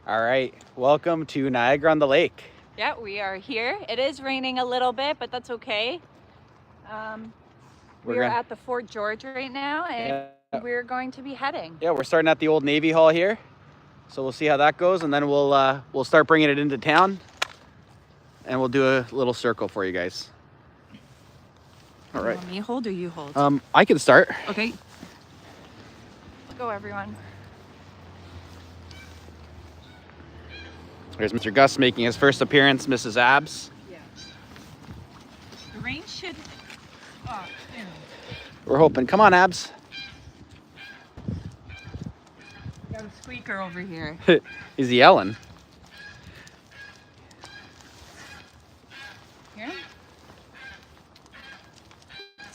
All right, welcome to Niagara-on-the-Lake. Yeah, we are here. It is raining a little bit, but that's okay. We're at the Fort George right now, and we're going to be heading. Yeah, we're starting at the old Navy Hall here, so we'll see how that goes, and then we'll start bringing it into town, and we'll do a little circle for you guys. All right. You want me hold or you hold? I can start. Okay. Let's go, everyone. There's Mr. Gus making his first appearance, Mrs. Abs. Yeah. The rain should... Oh, yeah. We're hoping. Come on, Abs. Got a squeaker over here. He's yelling. Here?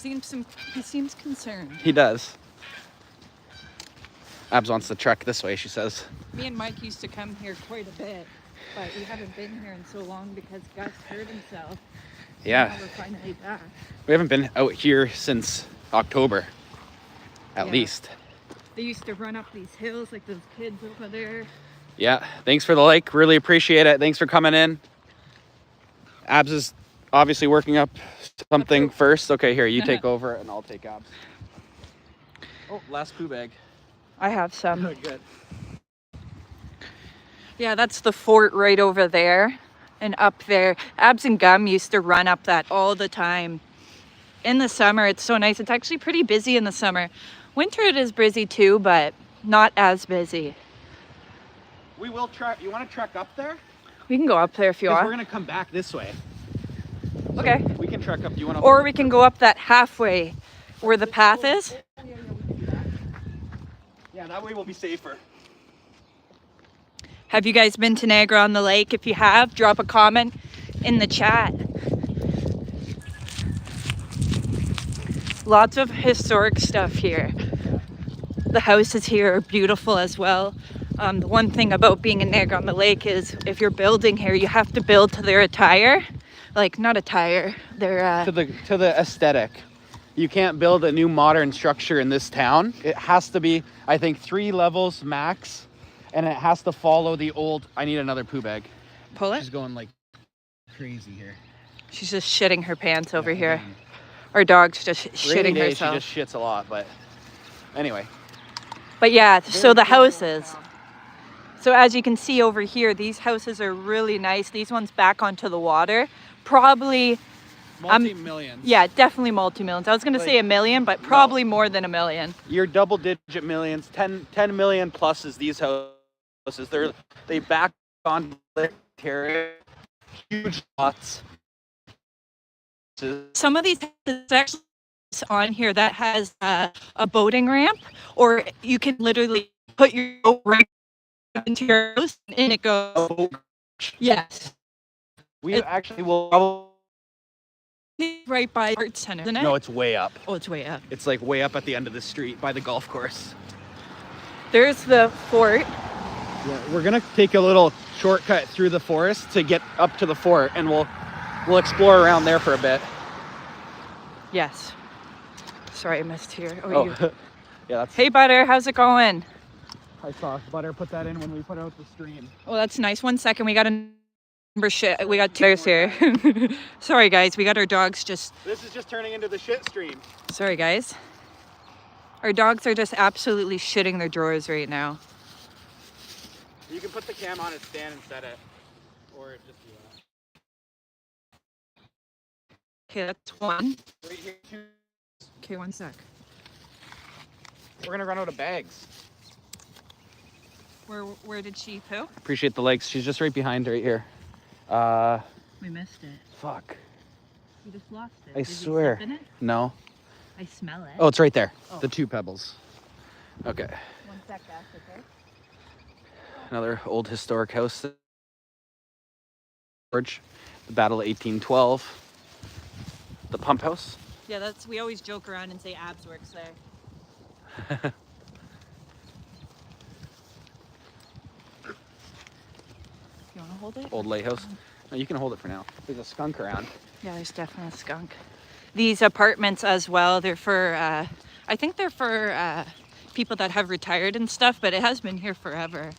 He seems concerned. He does. Abs wants to trek this way, she says. Me and Mike used to come here quite a bit, but we haven't been here in so long because Gus hurt himself. Yeah. Now we're finally back. We haven't been out here since October, at least. They used to run up these hills like those kids over there. Yeah, thanks for the like. Really appreciate it. Thanks for coming in. Abs is obviously working up something first. Okay, here, you take over and I'll take Abs. Oh, last poo bag. I have some. Good. Yeah, that's the fort right over there and up there. Abs and Gum used to run up that all the time. In the summer, it's so nice. It's actually pretty busy in the summer. Winter, it is busy too, but not as busy. We will trek. You want to trek up there? We can go up there if you want. We're going to come back this way. So okay. We can trek up. Do you want to? Or we can go up that halfway where the path is. Yeah, that way we'll be safer. Have you guys been to Niagara-on-the-Lake? If you have, drop a comment in the chat. Lots of historic stuff here. The houses here are beautiful as well. The one thing about being in Niagara-on-the-Lake is if you're building here, you have to build to their attire. Like, not attire, their... To the aesthetic. You can't build a new modern structure in this town. It has to be, I think, 3 levels max. And it has to follow the old... I need another poo bag. Pull it? She's going like crazy here. She's just shitting her pants over here. Our dog's just shitting herself. She just shits a lot, but anyway. But yeah, so the houses. So as you can see over here, these houses are really nice. These ones back onto the water. Probably... multi-millions. Yeah, definitely multi-millions. I was going to say a million, but probably more than a million. You're double-digit millions. 10 million plus is these houses. They back on the terrace. Huge lots. Some of these houses actually on here that has a boating ramp, or you can literally put your boat right into your house and it goes. Yes. We actually will. Right by Art Center, isn't it? No, it's way up. Oh, it's way up. It's like way up at the end of the street by the golf course. There's the fort. Yeah, we're gonna take a little shortcut through the forest to get up to the fort, and we'll explore around there for a bit. Yes. Sorry, I missed here. Oh. Yeah. That's... Hey, Butter, how's it going? I saw Butter put that in when we put out the stream. Oh, that's nice. 1 second, we got a shit. We got tears here. Sorry, guys. We got our dogs just... This is just turning into the shit stream. Sorry, guys. Our dogs are just absolutely shitting their drawers right now. You can put the cam on its stand and set it. Or just do that. Okay, that's one. Right here, two. Okay, 1 sec. We're gonna run out of bags. Where did she poo? Appreciate the likes. She's just right behind right here. We missed it. Fuck. We just lost it. I swear. You step in it? No. I smell it. Oh, it's right there. Oh. The 2 pebbles. Okay. 1 sec, Ash, okay? Another old historic house. George. The Battle of 1812. The pump house. Yeah, we always joke around and say Abs works there. You want to hold it? Old lighthouse. No, you can hold it for now. There's a skunk around. Yeah, there's definitely a skunk. These apartments as well, they're for, I think they're for people that have retired and stuff, but it has been here forever.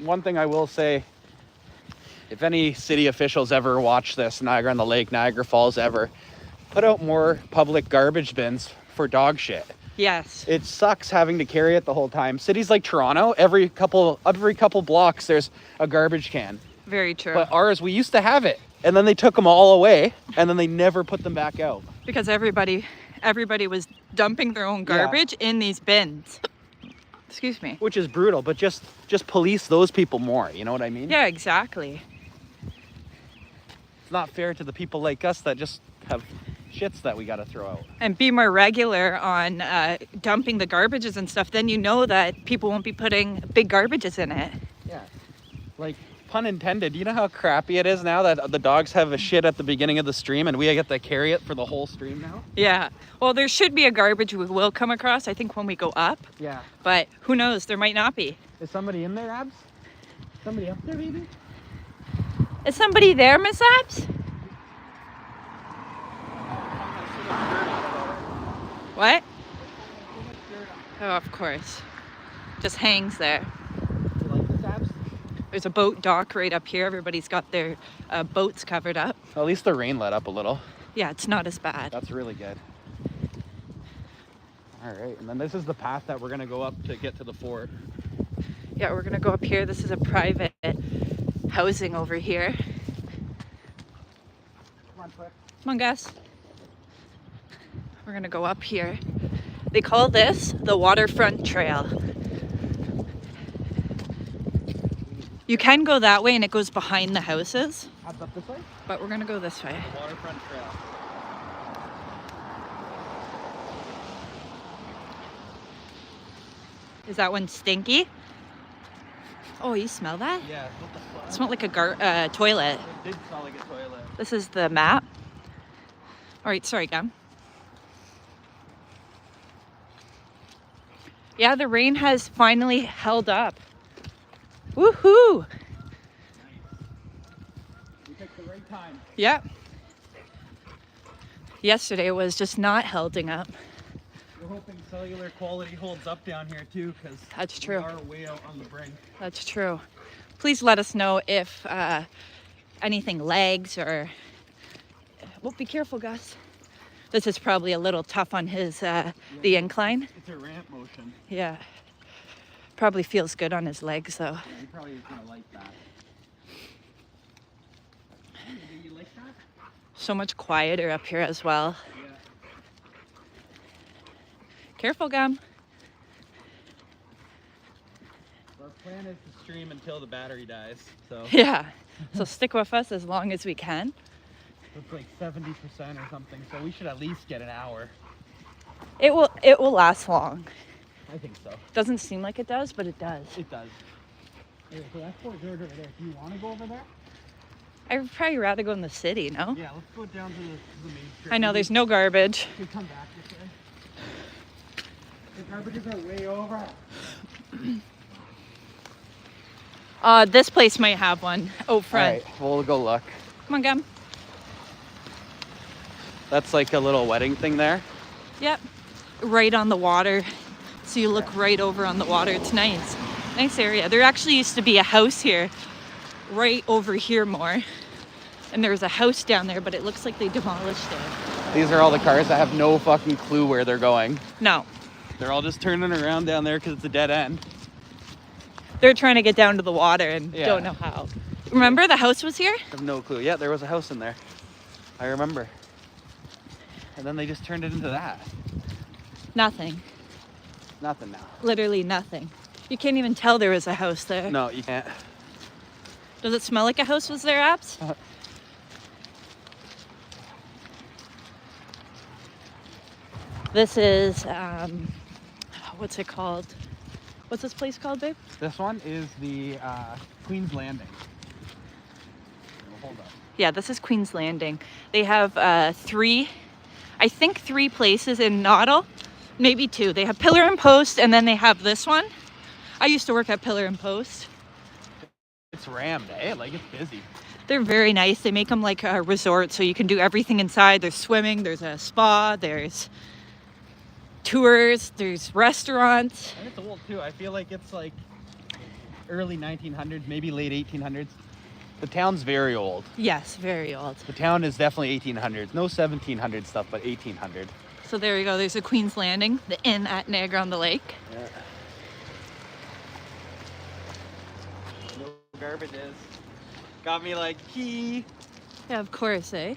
one thing I will say, if any city officials ever watch this, Niagara-on-the-Lake, Niagara Falls ever, put out more public garbage bins for dog shit. Yes. It sucks having to carry it the whole time. Cities like Toronto, every couple blocks there's a garbage can. Very true. But ours, we used to have it, and then they took them all away, and then they never put them back out. Because everybody was dumping their own garbage in these bins. Excuse me. Which is brutal, but just police those people more, you know what I mean? Yeah, exactly. It's not fair to the people like us that just have shits that we got to throw out. And be more regular on dumping the garbages and stuff. Then you know that people won't be putting big garbages in it. Yeah. Like, pun intended, you know how crappy it is now that the dogs have a shit at the beginning of the stream and we get to carry it for the whole stream now? Yeah. Well, there should be a garbage we will come across, I think, when we go up. Yeah. But who knows? There might not be. Is somebody in there, Abs? Somebody up there, maybe? Is somebody there, Miss Abs? What? Oh, of course. Just hangs there. You like this, Abs? There's a boat dock right up here. Everybody's got their boats covered up. At least the rain let up a little. Yeah, it's not as bad. That's really good. All right, and then this is the path that we're gonna go up to get to the fort. Yeah, we're gonna go up here. This is a private housing over here. Come on, quick. Come on, Gus. We're gonna go up here. They call this the waterfront trail. You can go that way and it goes behind the houses, Abs up this way? but we're gonna go this way. The waterfront trail. Is that one stinky? Oh, you smell that? Yeah, what the fuck? It smelled like a toilet. It did smell like a toilet. This is the map. All right, sorry, Gum. Yeah, the rain has finally held up. Woohoo! We picked the right time. Yep. Yesterday was just not holding up. We're hoping cellular quality holds up down here too, because That's true. we are way out on the brink. That's true. Please let us know if anything lags or... Well, be careful, Gus. This is probably a little tough on his the incline. It's a ramp motion. Yeah. Probably feels good on his legs, though. Yeah, he probably is gonna like that. Do you like that? So much quieter up here as well. Yeah. Careful, Gum. Our plan is to stream until the battery dies, so Yeah. So stick with us as long as we can. it's like 70% or something, so we should at least get an hour. It will last long. I think so. Doesn't seem like it does, but it does. It does. Hey, so that's Fort George over there. Do you want to go over there? I'd probably rather go in the city, no? Yeah, let's go down to the main street. I know, there's no garbage. We come back this way. The garbages are way over. This place might have one. Oh, front. Alright, we'll go look. Come on, Gum. That's like a little wedding thing there. Yep. Right on the water. So you look right over on the water. It's nice. Nice area. There actually used to be a house here, right over here more. And there's a house down there, but it looks like they demolished it. These are all the cars that have no fucking clue where they're going. No. They're all just turning around down there because it's a dead end. They're trying to get down to the water and Yeah. don't know how. Remember the house was here? I have no clue. Yeah, there was a house in there. I remember. And then they just turned it into that. Nothing. Nothing now. Literally nothing. You can't even tell there was a house there. No, you can't. Does it smell like a house was there, Abs? This is, what's it called? What's this place called, babe? This one is the Queen's Landing. Hold up. Yeah, this is Queen's Landing. They have three places in Noddle, maybe two. They have Pillar and Post, and then they have this one. I used to work at Pillar and Post. It's rammed, eh? Like, it's busy. They're very nice. They make them like a resort, so you can do everything inside. There's swimming, there's a spa, there's tours, there's restaurants. And it's old, too. I feel like it's early 1900s, maybe late 1800s. The town's very old. Yes, very old. The town is definitely 1800s. No 1700 stuff, but 1800. So there we go. There's a Queen's Landing, the inn at Niagara-on-the-Lake. Yeah. No garbages. Got me like key. Yeah, of course, eh?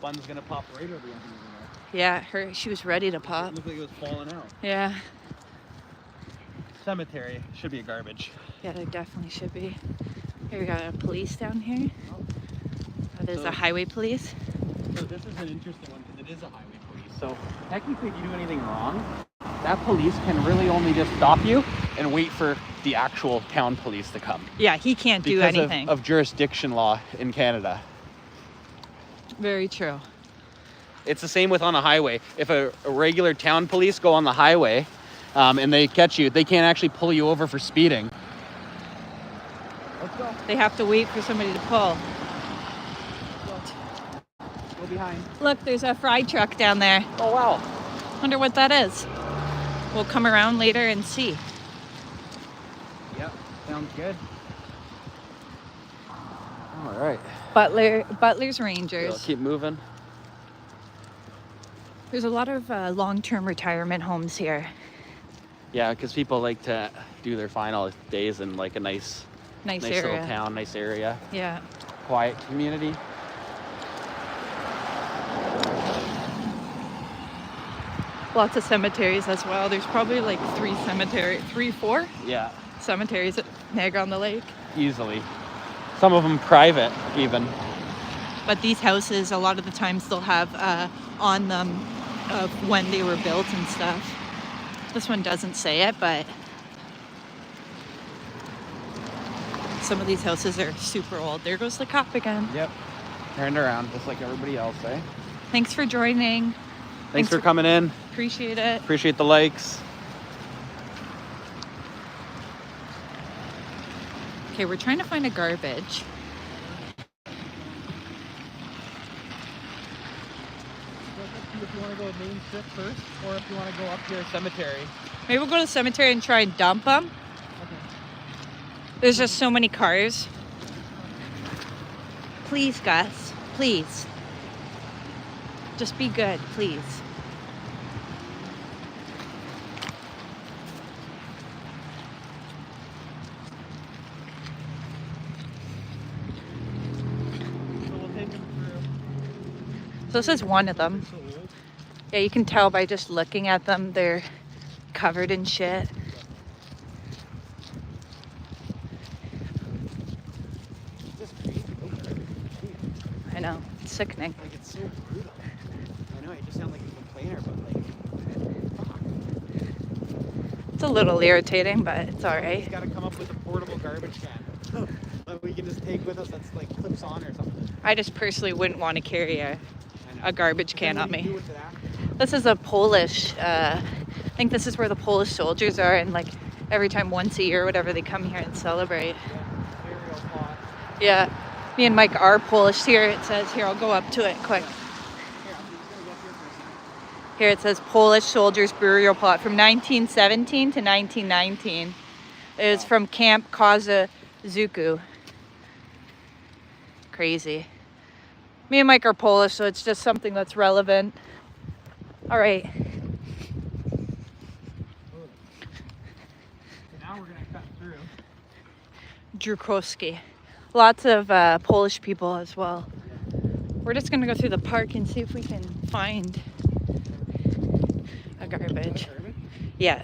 One's gonna pop right over the end. Yeah, she was ready to pop. It looked like it was falling out. Yeah. Cemetery should be a garbage. Yeah, there definitely should be. Here we got a police down here. Oh. There's a highway police. So this is an interesting one because it is a highway police. So technically, if you do anything wrong, that police can really only just stop you and wait for the actual town police to come. Yeah, he can't do Because anything. of jurisdiction law in Canada. Very true. It's the same with on a highway. If a regular town police go on the highway and they catch you, they can't actually pull you over for speeding. Let's go. They have to wait for somebody to pull. Go behind. Look, there's a fry truck down there. Oh, wow. Wonder what that is. We'll come around later and see. Yep, sounds good. All right. Butler's So Rangers. keep moving. There's a lot of long-term retirement homes here. Yeah, because people like to do their final days in like a nice Nice little area. town, nice area, Yeah. quiet community. Lots of cemeteries as well. There's probably like 4 Yeah, cemeteries at Niagara-on-the-Lake. easily. Some of them private, even. But these houses, a lot of the times they'll have on them of when they were built and stuff. This one doesn't say it, but some of these houses are super old. There goes the cop again. Yep. Turned around, just like everybody else, eh? Thanks for joining. Thanks for coming in. Appreciate it. Appreciate the likes. Okay, we're trying to find a garbage. If you want to go main strip first, or if you want to go up to your cemetery. Maybe we'll go to the cemetery and try and dump them. Okay. There's just so many cars. Please, Gus. Please. Just be good, please. So we'll take them through. So this is one of them. So old. Yeah, you can tell by just looking at them, they're covered in shit. Just crazy. I know, it's sickening. Like, it's so brutal. I know, I just sound like a complainer, but like, fuck. It's a little irritating, but it's all right. He's got to come up with a portable garbage can that we can just take with us that's like clips on or something. I just personally wouldn't want to carry a garbage can on me. Do with it after. This is a Polish, I think this is where the Polish soldiers are, and like every time once a year or whatever, they come here and celebrate. Yeah, burial plot. Yeah, me and Mike are Polish here. It says, here, I'll go up to it quick. Here, I'm just gonna go up here for a second. Here it says Polish soldiers burial plot from 1917 to 1919. It was from Camp Kazazuku. Crazy. Me and Mike are Polish, so it's just something that's relevant. All right. So now we're gonna cut through. Drukowski. Lots of Polish people as well. We're just gonna go through the park and see if we can find a garbage. Yeah.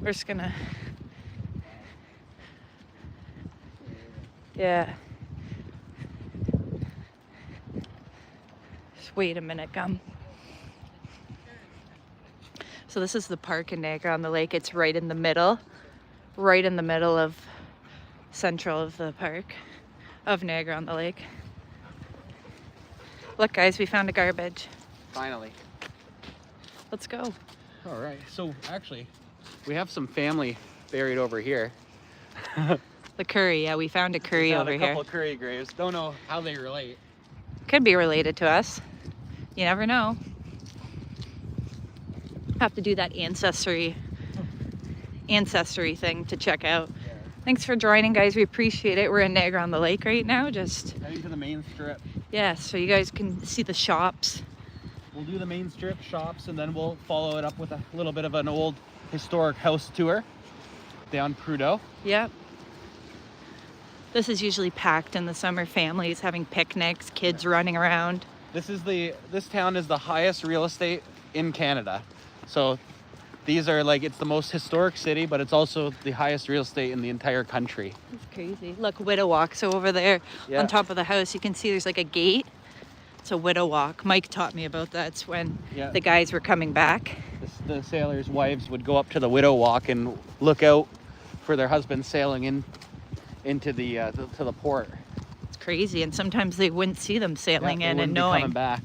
We're just gonna. Yeah. Just wait a minute, gum. So this is the park in Niagara-on-the-Lake. It's right in the middle of central of the park of Niagara-on-the-Lake. Look, guys, we found a garbage. Finally. Let's go. All right. So actually, we have some family buried over here. The Curry, yeah, we found a Curry Found over a couple here. Curry graves. Don't know how they relate. Could be related to us. You never know. Have to do that ancestry ancestry thing to check out. Thanks for joining, guys. We appreciate it. We're in Niagara-on-the-Lake right now. Just heading to the main strip. yeah, so you guys can see the shops. We'll do the main strip shops, and then we'll follow it up with a little bit of an old historic house tour down Prudhoe. Yep. This is usually packed in the summer, families having picnics, kids running around. This town is the highest real estate in Canada. So these are like, it's the most historic city, but it's also the highest real estate in the entire country. It's crazy. Look, Widow Walk. So over there on top of the house, you can see there's like a gate. It's a Widow Walk. Mike taught me about that. It's when the guys were coming back. The sailors' wives would go up to the Widow Walk and look out for their husbands sailing into the to the port. It's crazy, and sometimes they wouldn't see them sailing in and knowing. Coming back.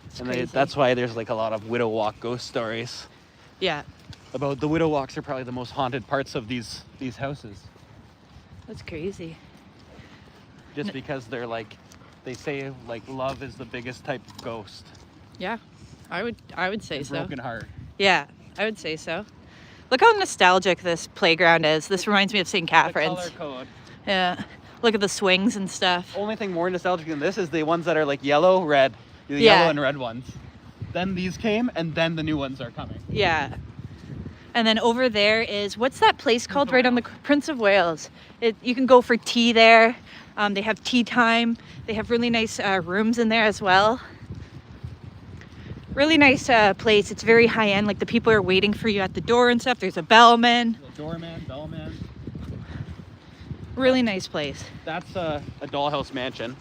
It's and crazy. That's why there's like a lot of Widow Walk ghost stories. Yeah. About the Widow Walks are probably the most haunted parts of these houses. That's crazy. Just because they're like, they say like love is the biggest type of ghost. Yeah, I would say so. Broken heart. Yeah, I would say so. Look how nostalgic this playground is. This reminds me of St. Catherine's. The color code. Yeah. Look at the swings and stuff. Only thing more nostalgic than this is the ones that are like yellow, red. The yellow and red ones. Then these came, and then the new ones are coming. Yeah. And then over there is, what's that place called right on the Prince of Wales? You can go for tea there. They have tea time. They have really nice rooms in there as well. Really nice place. It's very high end. Like the people are waiting for you at the door and stuff. There's a bellman. Bellman. Really nice place. That's a dollhouse mansion.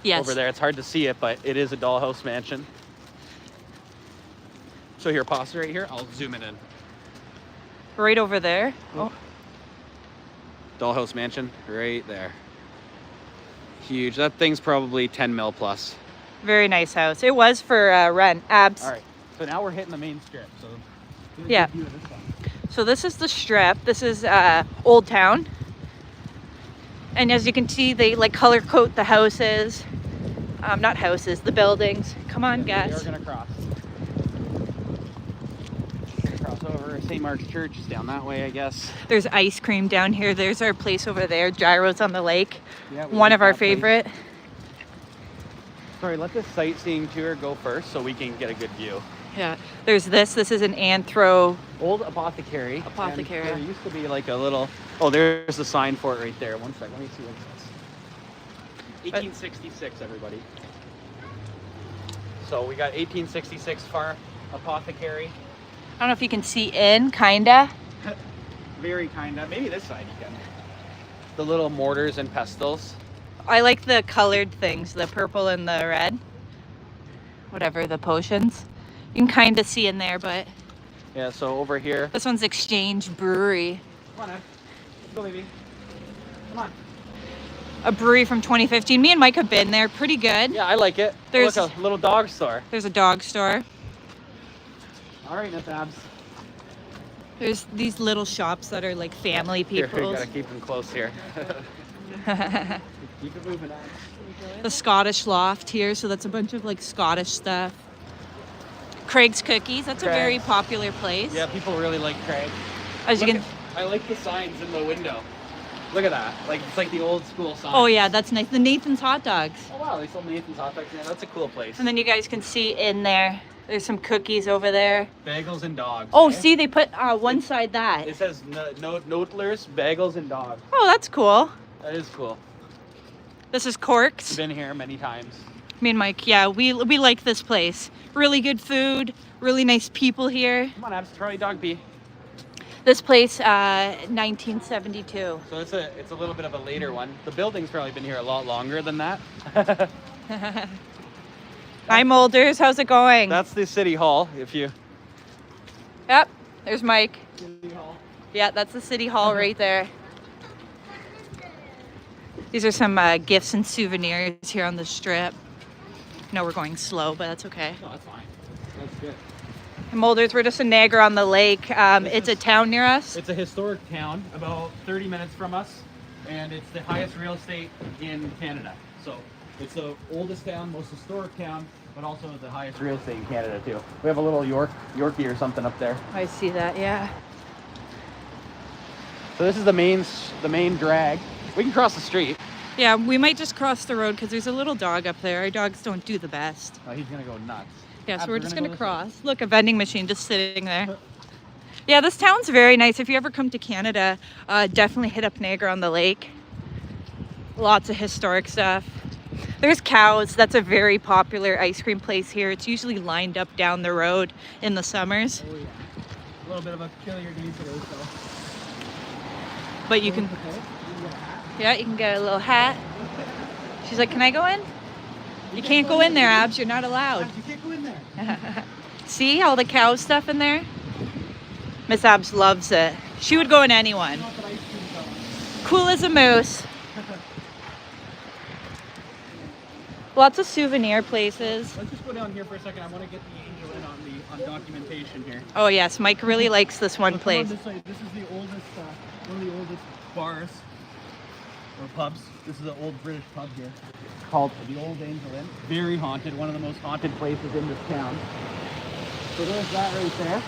Yes. Over there. It's hard to see it, but it is a dollhouse mansion. So here, pause right here. I'll zoom it in. Right over there. Oh. Dollhouse mansion right there. Huge. That thing's probably 10 mil plus. Very nice house. It was for rent. Abs. All right. So now we're hitting the main strip. So yeah. So this is the strip. This is Old Town. And as you can see, they like color code the houses. Not houses, the buildings. Come on, guys. We're gonna cross. Cross over. St. Mark's Church is down that way, I guess. There's ice cream down here. There's our place over there, Gyros on the Lake. Yeah, one of our favorite. Sorry, let this sightseeing tour go first so we can get a good view. Yeah, there's this. This is an old apothecary. Apothecary. And there used to be like a little. Oh, there's the sign for it right there. One sec. Let me see what it says. 1866, everybody. So we got 1866 Farm Apothecary. I don't know if you can see in, kinda. Very kinda. Maybe this side you can. The little mortars and pestles. I like the colored things, the purple and the red. Whatever, the potions. You can kind of see in there, but... Yeah, so over here... This one's Exchange Brewery. Come on, Ed. Let's go, baby. Come on. A brewery from 2015. Me and Mike have been there. Pretty good. Yeah, I like it. There's look, a little dog store. There's a dog store. All right, Nip Abs. There's these little shops that are like family people's. Here, you gotta keep them close here. Keep it moving, Abs. The Scottish Loft here, so that's a bunch of like Scottish stuff. Craig's Cookies, that's a very popular place. Yeah, people really like Craig. As you can... I like the signs in the window. Look at that. Like it's like the old school sign. Oh yeah, that's nice. The Nathan's hot dogs. Oh wow, they sold Nathan's hot dogs. Yeah, that's a cool place. And then you guys can see in there. There's some cookies over there. Bagels and dogs. Oh, see, they put one side that. It says Notlers, bagels and dogs. Oh, that's cool. That is cool. This is Corks. I've been here many times. Me and Mike, yeah, we like this place. Really good food, really nice people here. Come on, Abs, Charlie Dog Pee. This place, 1972. So it's a little bit of a later one. The building's probably been here a lot longer than that. Hi, Molders. How's it going? That's the city hall. If you. Yep. There's Mike. City hall. Yeah, that's the city hall right there. These are some gifts and souvenirs here on the strip. No, we're going slow, but that's okay. No, that's fine. That's good. Molders, we're just in Niagara-on-the-Lake. It's a town near us. It's a historic town, about 30 minutes from us, and it's the highest real estate in Canada. So it's the oldest town, most historic town, but also the highest real estate in Canada too. We have a little Yorkie or something up there. I see that, yeah. So this is the main drag. We can cross the street. Yeah, we might just cross the road because there's a little dog up there. Our dogs don't do the best. Oh, he's gonna go nuts. Yeah, so Abs, we're just gonna this cross. Look, a vending machine just sitting there. Yeah, this town's very nice. If you ever come to Canada, definitely hit up Niagara-on-the-Lake. Lots of historic stuff. There's Cows. That's a very popular ice cream place here. It's usually lined up down the road in the summers. Oh yeah. A little bit of a chillier day today, so. But you can, yeah, you can get a little hat. She's like, can I go in? You can't go in there, Abs. You're not allowed. You can't go in there. See all the cow stuff in there? Miss Abs loves it. She would go in anyone. Cool as a moose. Lots of souvenir places. Let's just go down here for a second. I want to get the angel in on documentation here. Oh yes, Mike really likes this one Come place. on this side. This is the oldest, one of the oldest bars or pubs. This is an old British pub here called the Old Angel Inn. Very haunted. One of the most haunted places in this town. So there's that right there.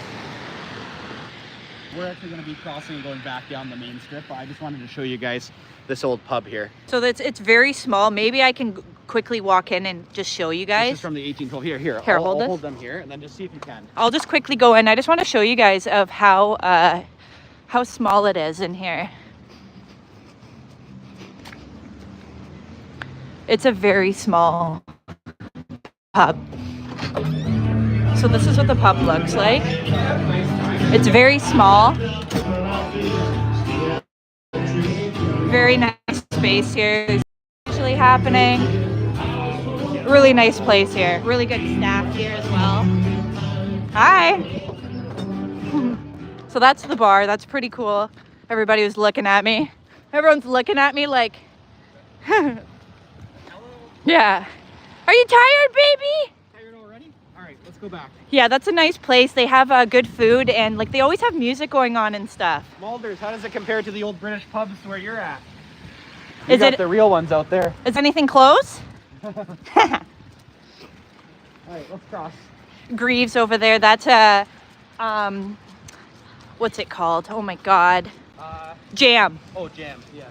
We're actually going to be crossing and going back down the main strip. I just wanted to show you guys this old pub here. So it's very small. Maybe I can quickly walk in and just show you guys. This is from the 1812. Here. Here, I'll hold it. hold them here and then just see if you can. I'll just quickly go in. I just want to show you guys of how small it is in here. It's a very small pub. So this is what the pub looks like. It's very small. Very nice space here. There's actually happening. Really nice place here. Really good staff here as well. Hi. So that's the bar. That's pretty cool. Everybody was looking at me. Everyone's looking at me like, yeah. Are you tired, baby? Tired already? All right, let's go back. Yeah, that's a nice place. They have good food and like they always have music going on and stuff. Malders, how does it compare to the old British pubs where you're at? Is got it the real ones out there? Is anything close? All right, let's cross. Greaves over there. That's a what's it called? Oh my God. Jam. Oh, jam. Yeah.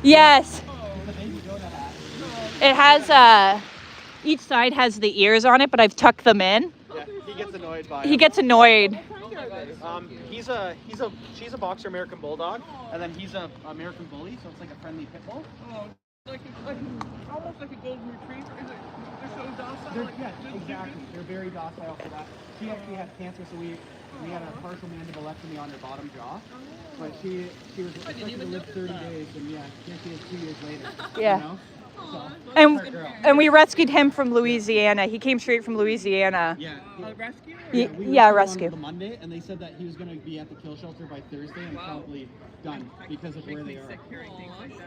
Yes. It has each side has the ears on it, but I've tucked them in. Yeah, he gets annoyed by He it. gets annoyed. She's a boxer American bulldog, and then he's a American bully, so it's like a friendly pit bull. Oh, like almost like a golden retriever. Is it? They're so docile. Yeah, exactly. They're very docile for that. She actually had cancer, so we had a partial mandibulectomy on her bottom jaw. But she was expected to live 30 days, and yeah, here she is 2 years later. Yeah. You know? So, her girl. And we rescued him from Louisiana. He came straight from Louisiana. Yeah. Rescue? Or? Yeah, We yeah, rescued rescue. him on the Monday, and they said that he was going to be at the kill shelter by Thursday and probably done because of where they are.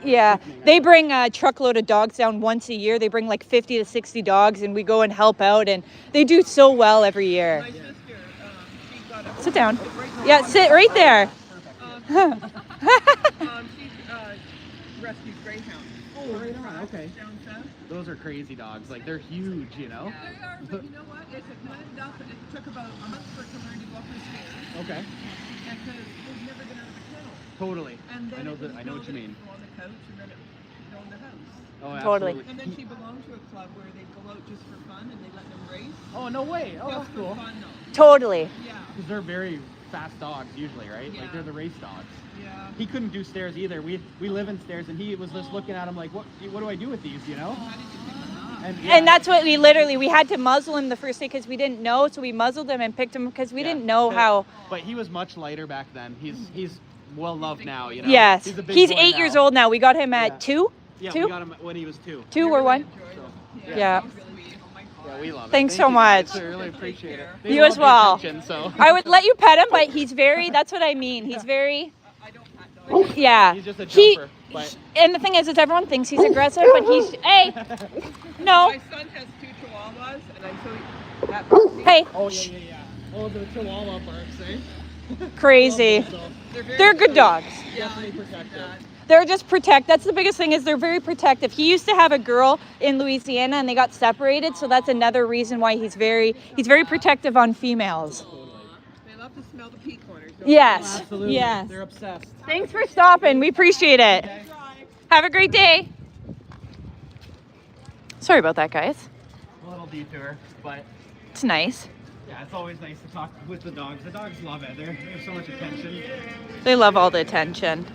Yeah, they bring a truckload of dogs down once a year. They bring like 50 to 60 dogs, and we go and help out, and they do so well every year. My sister, she got a Sit down. Yeah, sit right there. she rescued greyhounds. Oh, right on. Okay. Down south. Those are crazy dogs. Like, they're huge, you know? They are, but you know what? It's not enough. It took about a month for it to learn to go up the stairs. Okay. And because they've never been out of the kennel. Totally. And then I know it was I know what you known mean. that it would go on the couch and then it would go in the house. Oh, Totally. absolutely. And then she belonged to a club where they go out just for fun and they let them race. Oh, no way. Oh, Just that's for cool. fun though. Totally. Yeah. Because they're very fast dogs usually, right? Yeah. Like, they're the race dogs. Yeah. He couldn't do stairs either. We live in stairs, and he was just looking at him like, what do I do with these, you know? How did you pick them up? And And that's what we had to muzzle him the first day because we didn't know. So we muzzled him and picked him because we didn't know how. But he was much lighter back then. He's well loved now, you know? Yes. He's, a big He's boy 8 now. years old now. We got him at Yeah. 2? Yeah, 2? we got him when he was 2. 2 or 1? So, Yeah. yeah, we love it. Thanks Thank so you guys. much. I really appreciate it. You as well. Attention, so. I would let you pet him, but he's very, that's what I mean. He's very, I don't pat dogs. yeah. He's just a He- jumper. But And the thing is everyone thinks he's aggressive, but he's, hey, no, My son has 2 chihuahuas and I'm so that puppy, hey, oh yeah. Oh, the Chihuahua barks, eh? crazy. So, They're good dogs. definitely protective. They're just that's the biggest thing is they're very protective. He used to have a girl in Louisiana and they got separated, so that's another reason why he's very protective on females. they love love to smell the pea corners. don't Yes. Absolutely. Yes. They're obsessed. Thanks for stopping. We appreciate it. you? Drive. Have a great day. Sorry about that, guys. A little detour, but It's nice. yeah, it's always nice to talk with the dogs. The dogs love it. They have so much attention. They love all the attention.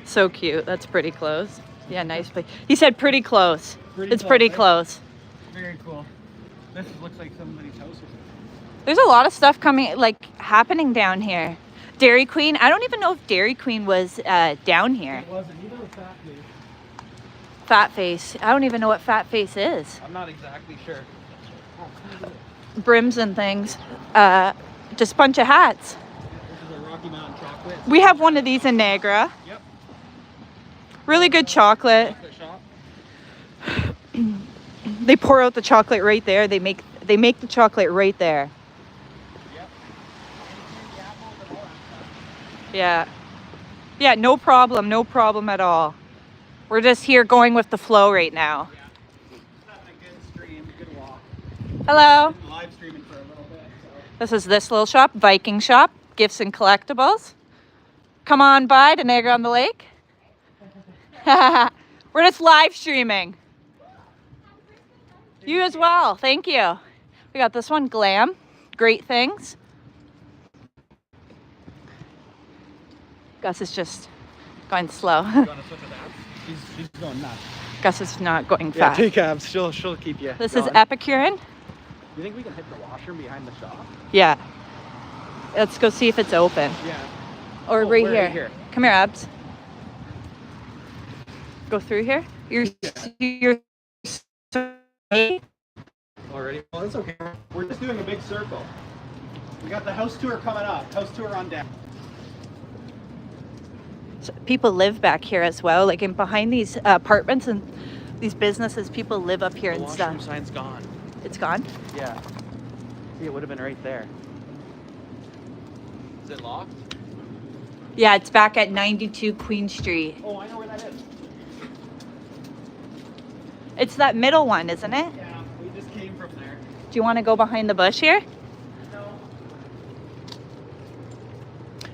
So cute. That's pretty close. Yeah, nice place. He said pretty close. Pretty It's close, pretty right? close. Very cool. This looks like somebody's house or something. There's a lot of stuff coming, like happening down here. Dairy Queen. I don't even know if Dairy Queen was down here. It wasn't. You know Fat Face. Fat Face. I don't even know what Fat Face is. I'm not exactly sure. Brims and things. Just a bunch of hats. This is a Rocky Mountain chocolate. We have one of these in Niagara. Yep. Really good chocolate. Chocolate shop. They pour out the chocolate right there. They make the chocolate right there. Yep. Yeah. Yeah, no problem. No problem at all. We're just here going with the flow right now. Yeah. That's a good stream, good walk. Hello. Been live streaming for a little bit, so. This is this little shop, Viking shop, gifts and collectibles. Come on by to Niagara-on-the-Lake. We're just live streaming. You as well. Thank you. We got this one, Glam. Great things. Gus is just going slow. You want to switch with abs? She's going nuts. Gus is not going Yeah, fast. take abs. She'll keep you. This going. is Epicurean. You think we can hit the washroom behind the shop? Yeah. Let's go see if it's open. Yeah. Or Oh, right we're here. right here. Come here, Abs. Go through here. You're Already? Well, it's okay. We're just doing a big circle. We got the house tour coming up. House tour on deck. So people live back here as well, like in behind these apartments and these businesses. People live up here The and washroom stuff. sign's gone. It's gone. Yeah. See, it would have been right there. Is it locked? Yeah, it's back at 92 Queen Street. Oh, I know where that is. It's that middle one, isn't it? Yeah, we just came from there. Do you want to go behind the bush here? No.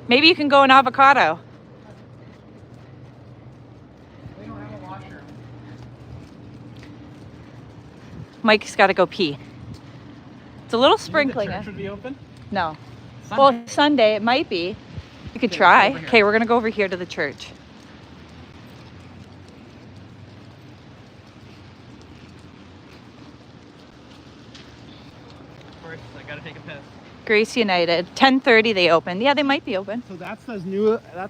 Maybe you can go in avocado. We don't have a washroom. Mike's got to go pee. It's a little You think sprinkling. the church would be open? No. Sunday? Well, Sunday it might be. You could Okay, try. let's go over here. Okay, we're gonna go over here to the church. Of course, I gotta take a piss. Grace United, 10:30 they open. Yeah, they might be open. So that's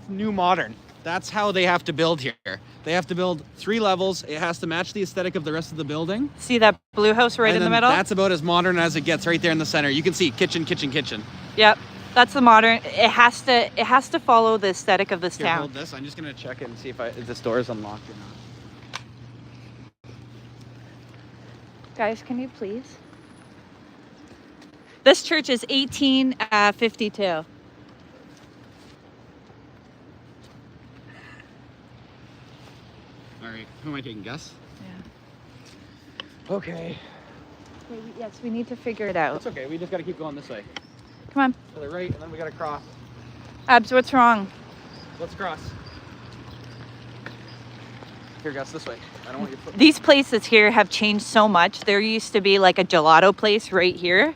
new modern. That's how they have to build here. They have to build 3 levels. It has to match the aesthetic of the rest of the building. See that blue house right And in the then middle? That's about as modern as it gets right there in the center. You can see kitchen, kitchen, kitchen. Yep. That's the modern. It has to follow the aesthetic of this Here, town. hold this. I'm just gonna check it and see if this door is unlocked or not. Guys, can you please? This church is 1852. All right, who am I taking? Gus? Yeah. Okay. Okay, yes, we need to figure it out. It's okay. We just gotta keep going this way. Come on. To the right, and then we gotta cross. Abs, what's wrong? Let's cross. Here, Gus, this way. I don't want your foot. These places here have changed so much. There used to be like a gelato place right here.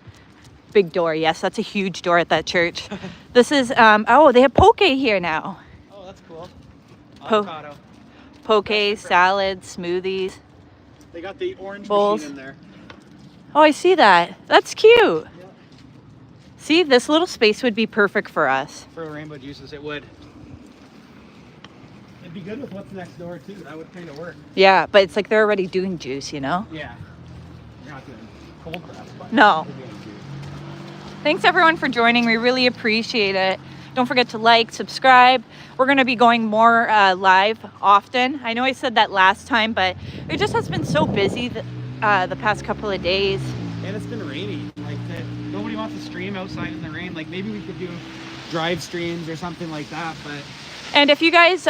Big door. Yes, that's a huge door at that church. This is, oh, they have poke here now. Oh, that's cool. Po- Avocado. Poke, salads, smoothies. They got the orange Bowls. machine in there. Oh, I see that. That's cute. See, this little space would be perfect for us. For rainbow juices, it would. It'd be good with what's next door too. That would kind of work. Yeah, but it's like they're already doing juice, you know? Yeah. You're not doing cold press, but No. you're doing juice. Thanks everyone for joining. We really appreciate it. Don't forget to like, subscribe. We're going to be going more live often. I know I said that last time, but it just has been so busy the past couple of days. And it's been rainy. Like nobody wants to stream outside in the rain. Like maybe we could do drive streams or something like that. But And if you guys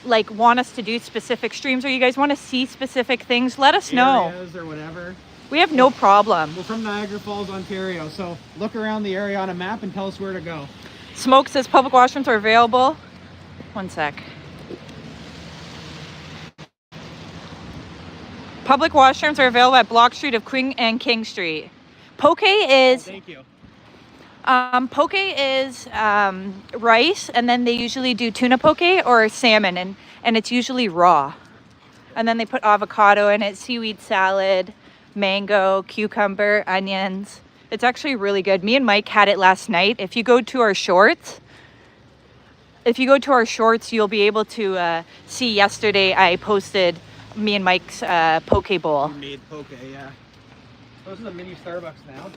like want us to do specific streams or you guys want to see specific things, let us know. areas or whatever. We have no problem. We're from Niagara Falls, Ontario, so look around the area on a map and tell us where to go. Smoke says public washrooms are available. One sec. Public washrooms are available at Block Street of Queen and King Street. Poke is Thank you. poke is rice, and then they usually do tuna poke or salmon, and it's usually raw. And then they put avocado in it, seaweed salad, mango, cucumber, onions. It's actually really good. Me and Mike had it last night. If you go to our shorts, you'll be able to see yesterday I posted me and Mike's poke bowl. You made poke, yeah. Those are the mini Starbucks now.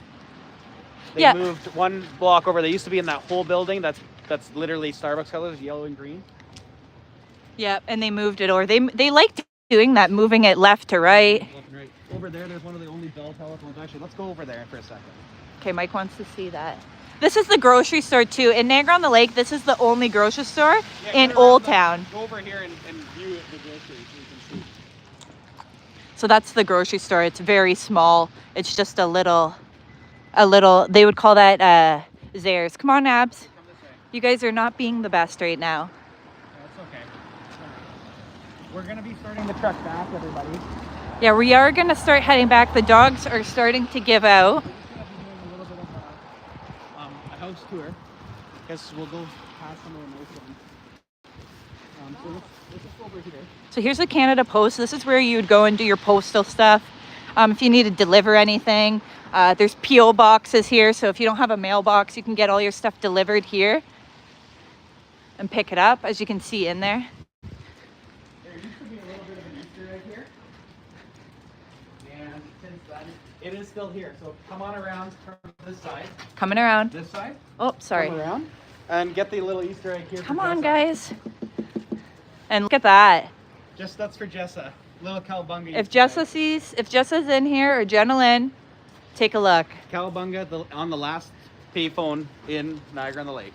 They Yeah. moved one block over. They used to be in that whole building. That's literally Starbucks colors, yellow and green. Yep, and they moved it over. They liked doing that, moving it left to right. Left and right. Over there's one of the only Bell telephones. Actually, let's go over there for a second. Okay, Mike wants to see that. This is the grocery store too. In Niagara-on-the-Lake, this is the only grocery store in Old Town. Go over here and view the groceries so you can see. So that's the grocery store. It's very small. It's just a little, they would call that Zayres. Come on, Abs. Come this way. You guys are not being the best right now. That's okay. We're going to be starting the truck back, everybody. Yeah, we are going to start heading back. The dogs are starting to give out. We're just going to be doing a little bit of a house tour. Guess we'll go past some of the nice ones. So let's just go over here. So here's the Canada Post. This is where you would go and do your postal stuff. If you need to deliver anything, there's P.O. boxes here. So if you don't have a mailbox, you can get all your stuff delivered here and pick it up, as you can see in there. There used to be a little bit of an Easter egg here. And since then, it is still here. So come on around from this side. Coming around. This side. Oh, sorry. Come around and get the little Easter egg here. Come for on, Jessa. guys. And look at that. Just that's for Jessa. Little Cowabunga. If Jessa's in here or Jenna Lynn, take a look. Cowabunga on the last payphone in Niagara-on-the-Lake.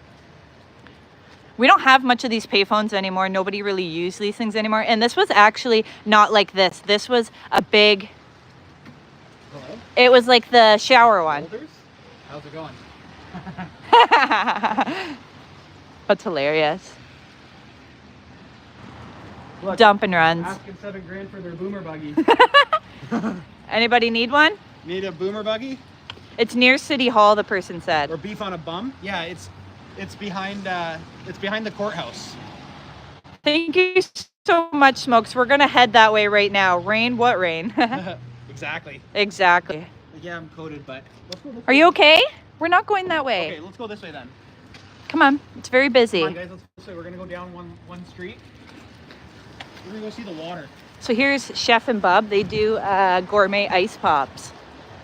We don't have much of these payphones anymore. Nobody really uses these things anymore. And this was actually not like this. This was a big, Hello? it was like the shower one. Boulders? How's it going? That's hilarious. Look, Dump and runs. asking $7,000 for their boomer buggy. Anybody need one? Need a boomer buggy? It's near City Hall, the person said. Or beef on a bum? Yeah, it's behind the courthouse. Thank you so much, Smokes. We're gonna head that way right now. Rain? What rain? Exactly. Exactly. Yeah, I'm coated, but let's go this Are way. you okay? We're not going that way. Okay, let's go this way then. Come on. It's very busy. Come on, guys, let's go this way. We're gonna go down one street. We're gonna go see the water. So here's Chef and Bub. They do gourmet ice pops.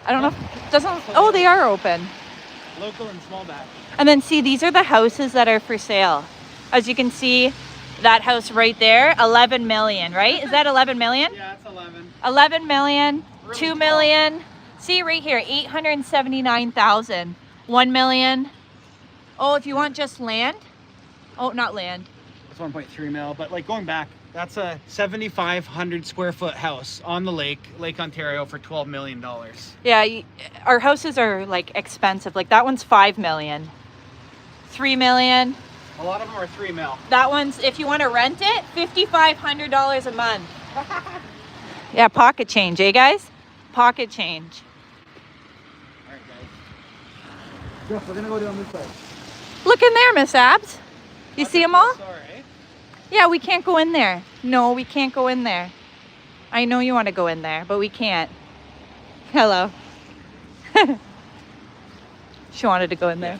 I don't know if it doesn't. Oh, they are open. Local and small batch. And then see, these are the houses that are for sale. As you can see, that house right there, 11 million, right? Is that 11 million? Yeah, it's 11. 11 million, Really 2 small. million. See right here, 879,000. 1 million. Oh, if you want just land. Oh, not land. It's 1.3 mil, but like going back, that's a 7,500 square foot house on the lake, Lake Ontario, for $12 million. Yeah, our houses are like expensive. Like that one's 5 million. 3 million. A lot of them are 3 mil. That one's, if you want to rent it, $5,500 a month. Yeah, pocket change, eh, guys? Pocket change. All right, guys. Jeff, we're gonna go down this side. Look in there, Miss Abs. You see them all? Sorry. Yeah, we can't go in there. No, we can't go in there. I know you want to go in there, but we can't. Hello. She wanted to go in there.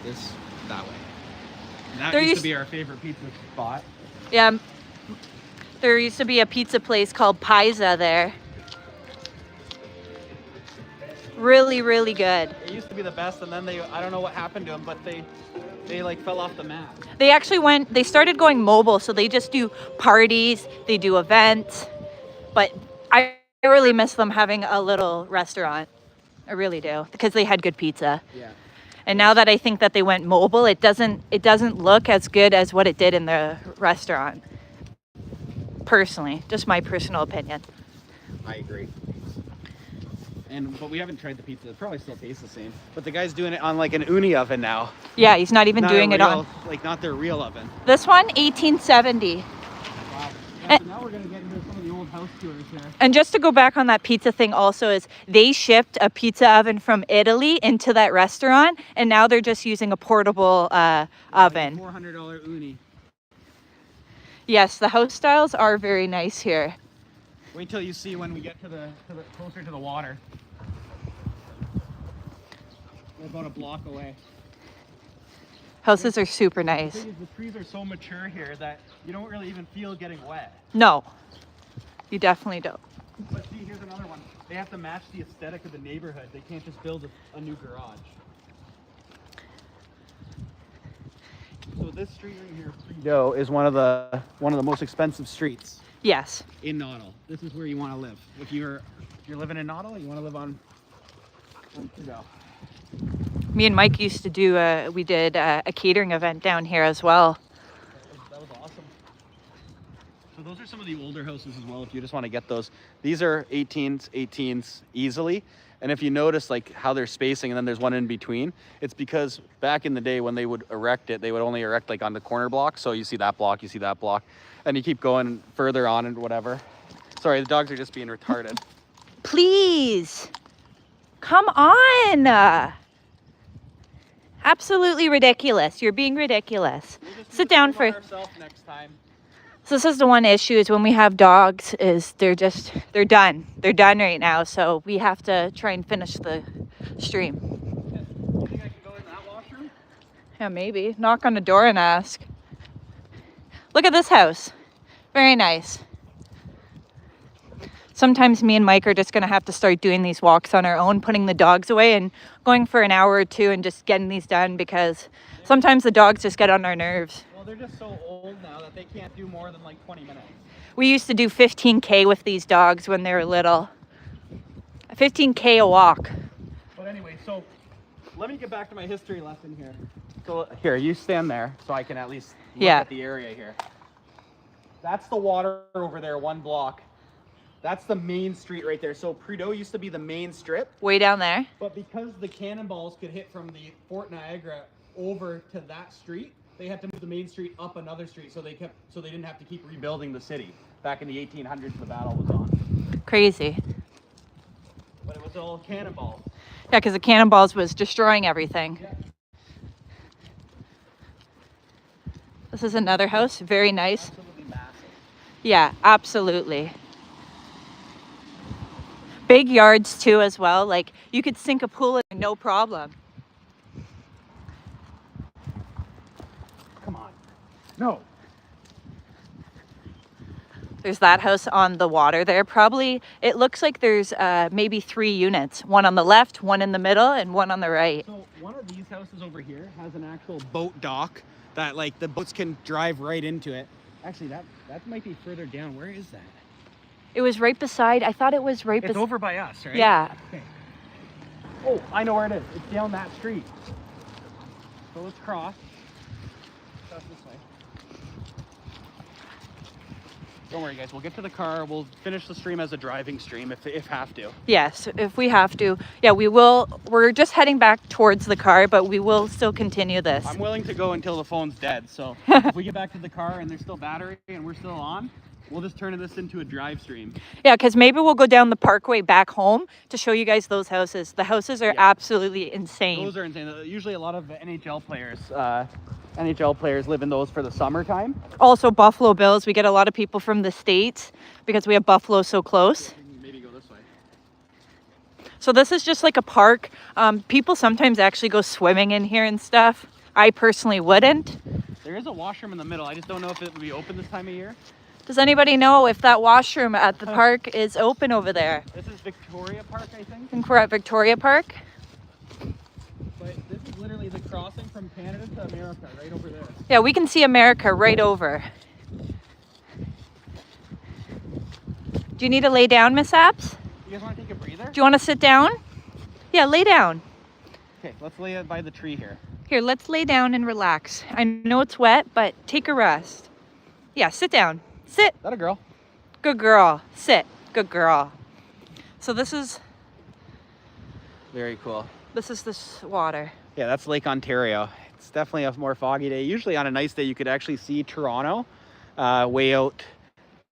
This that way. And that There used to used- be our favorite pizza spot. Yeah. There used to be a pizza place called Pizza there. Really, really good. It used to be the best, and then I don't know what happened to them, but they like fell off the map. They actually they started going mobile, so they just do parties, they do events. But I really miss them having a little restaurant. I really do, because they had good pizza. Yeah. And now that I think that they went mobile, it doesn't look as good as what it did in the restaurant. Personally, just my personal opinion. I agree. But we haven't tried the pizza. It probably still tastes the same. But the guy's doing it on like an uni oven now. Yeah, he's not even Not doing a it on. like not their real oven. This one, 1870. Wow. Yeah, so now we're gonna get into some of the old house tours here. And just to go back on that pizza thing also is they shipped a pizza oven from Italy into that restaurant, and now they're just using a portable oven. $400 uni. Yes, the house styles are very nice here. Wait till you see when we get to the closer to the water. We're about a block away. Houses are super The nice. thing is, the trees are so mature here that you don't really even feel getting wet. No, you definitely don't. But see, here's another one. They have to match the aesthetic of the neighborhood. They can't just build a new garage. So this street right here, Prideaux, is one of the most expensive streets Yes. in Noddle. This is where you want to live. If you're living in Noddle, you want to live on Prideaux. Me and Mike used to do we did a catering event down here as well. That was awesome. So those are some of the older houses as well, if you just want to get those. These are 18s easily. And if you notice like how they're spacing and then there's one in between, it's because back in the day when they would erect it, they would only erect like on the corner block. So you see that block, and you keep going further on and whatever. Sorry, the dogs are just being retarded. Please, come on. Absolutely ridiculous. You're being ridiculous. We'll just do Sit the down same for. on ourselves next time. So this is the one issue is when we have dogs is they're done. They're done right now. So we have to try and finish the stream. You think I can go in that washroom? Yeah, maybe. Knock on the door and ask. Look at this house. Very nice. Sometimes me and Mike are just going to have to start doing these walks on our own, putting the dogs away and going for an hour or two and just getting these done because sometimes the dogs just get on our nerves. Well, they're just so old now that they can't do more than like 20 minutes. We used to do 15K with these dogs when they were little. 15K a walk. But anyway, so let me get back to my history lesson here. So here, you stand there so I can at least look at the area here. That's the water over there, one block. That's the main street right there. So Prideaux used to be the main strip. Way down there. But because the cannonballs could hit from the Fort Niagara over to that street, they had to move the main street up another street so they didn't have to keep rebuilding the city. Back in the 1800s, the battle was on. Crazy. But it was all cannonballs. Yeah, because the cannonballs was destroying everything. Yeah. This is another house. Very nice. Absolutely massive. Yeah, absolutely. Big yards too as well. Like you could sink a pool in no problem. Come on. No. There's that house on the water there. Probably, it looks like there's maybe 3 units. One on the left, one in the middle, and one on the right. So one of these houses over here has an actual boat dock that like the boats can drive right into it. Actually, that might be further down. Where is that? It was right beside, I thought it was right It's beside. over by us, right? Yeah. Okay. Oh, I know where it is. It's down that street. So let's cross. Cross this way. Don't worry, guys. We'll get to the car. We'll finish the stream as a driving stream if have to. Yes, if we have to. Yeah, we will. We're just heading back towards the car, but we will still continue this. I'm willing to go until the phone's dead. So if we get back to the car and there's still battery and we're still on, we'll just turn this into a drive stream. Yeah, because maybe we'll go down the parkway back home to show you guys those houses. The houses are absolutely insane. Those are insane. Usually a lot of NHL players live in those for the summertime. Also, Buffalo Bills. We get a lot of people from the States because we have Buffalo so close. Maybe go this way. So this is just like a park. People sometimes actually go swimming in here and stuff. I personally wouldn't. There is a washroom in the middle. I just don't know if it would be open this time of year. Does anybody know if that washroom at the park is open over there? This is Victoria Park, I think. I think we're at Victoria Park. But this is literally the crossing from Canada to America, right over there. Yeah, we can see America right over. Do you need to lay down, Miss Apps? You guys want to take a breather? Do you want to sit down? Yeah, lay down. Okay, let's lay it by the tree here. Here, let's lay down and relax. I know it's wet, but take a rest. Yeah, sit down. Sit. Is that a girl? Good girl. Sit. Good girl. So this is Very cool. this water. Yeah, that's Lake Ontario. It's definitely a more foggy day. Usually on a nice day, you could actually see Toronto way out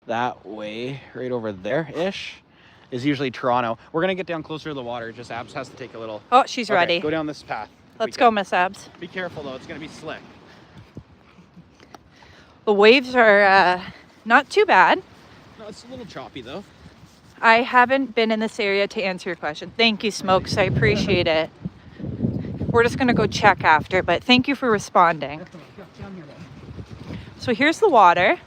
that way, right over there-ish, is usually Toronto. We're going to get down closer to the water. Just Abs has to take a little... Oh, she's ready. Go down this path. Let's go, Miss Abs. Be careful, though. It's going to be slick. The waves are not too bad. No, it's a little choppy, though. I haven't been in this area to answer your question. Thank you, Smokes. I appreciate it. We're just going to go check after, but thank you for responding. So here's the water.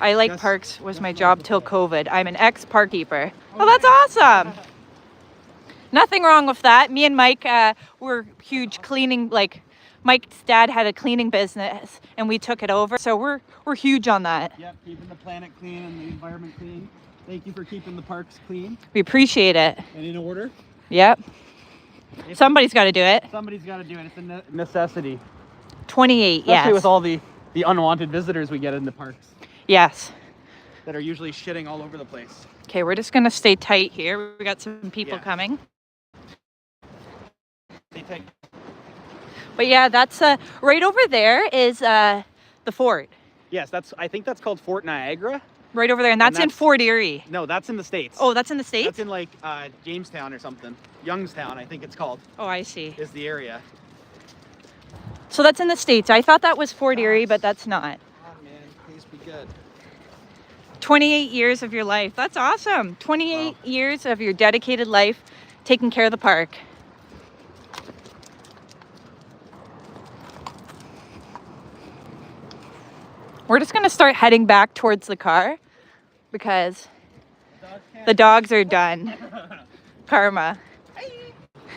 I like parks, was my job till COVID. I'm an ex-park keeper. Oh, that's awesome. Nothing wrong with that. Me and Mike were huge cleaning, like Mike's dad had a cleaning business and we took it over. So we're huge on that. Yep, keeping the planet clean and the environment clean. Thank you for keeping the parks clean We appreciate it. and in order. Yep. Somebody's got to do it. Somebody's got to do it. It's a necessity. 28, Especially yes. with all the unwanted visitors we get in the parks Yes. that are usually shitting all over the place. Okay, we're just going to stay tight here. We got some people coming. Stay tight. But yeah, that's right over there is the fort. Yes, I think that's called Fort Niagara. Right over there, and that's in Fort Erie. No, that's in the States. Oh, that's in the States? That's in like Jamestown or something. Youngstown, I think it's called, Oh, I see. is the area. So that's in the States. I thought that was Fort Erie, but that's not. Oh man, please be good. 28 years of your life. That's awesome. 28 years of your dedicated life taking care of the park. We're just going to start heading back towards the car because the dogs are done. Karma.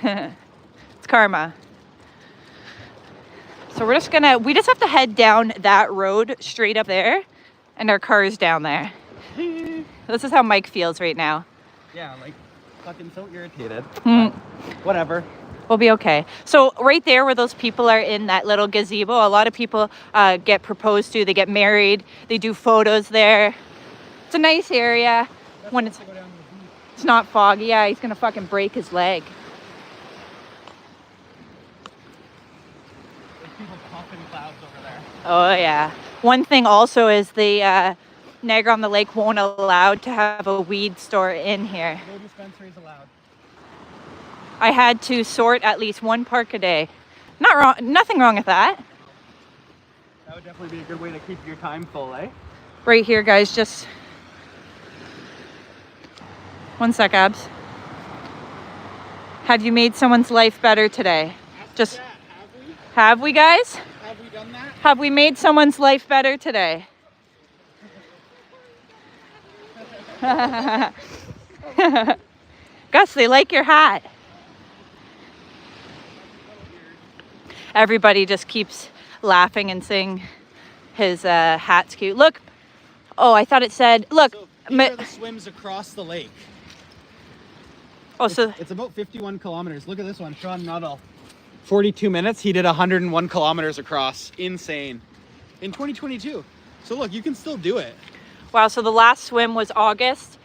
It's karma. So we just have to head down that road straight up there and our car is down there. This is how Mike feels right now. Yeah, like fucking so irritated. Mm. Whatever. We'll be okay. So right there where those people are in that little gazebo, a lot of people get proposed to, they get married, they do photos there. It's a nice area when it's not foggy. Yeah, he's gonna fucking break his leg. There's people puffing clouds over there. Oh yeah. One thing also is the Niagara-on-the-Lake won't allow to have a weed store in here. No dispensaries allowed. I had to sort at least one park a day. Not wrong, nothing wrong with that. That would definitely be a good way to keep your time full, eh? Right here, guys, just one sec, Abs. Have you made someone's life better today? Just have we, guys? Have we done that? Have we made someone's life better today? Gus, they like your hat. Everybody just keeps laughing and saying his hat's cute. Look. Oh, I thought it said, look. So these are the swims across the lake. Oh, so It's about 51 kilometers. Look at this one, Sean Nuttall. 42 minutes, he did 101 kilometers across. Insane. In 2022. So look, you can still do it. wow, so the last swim was August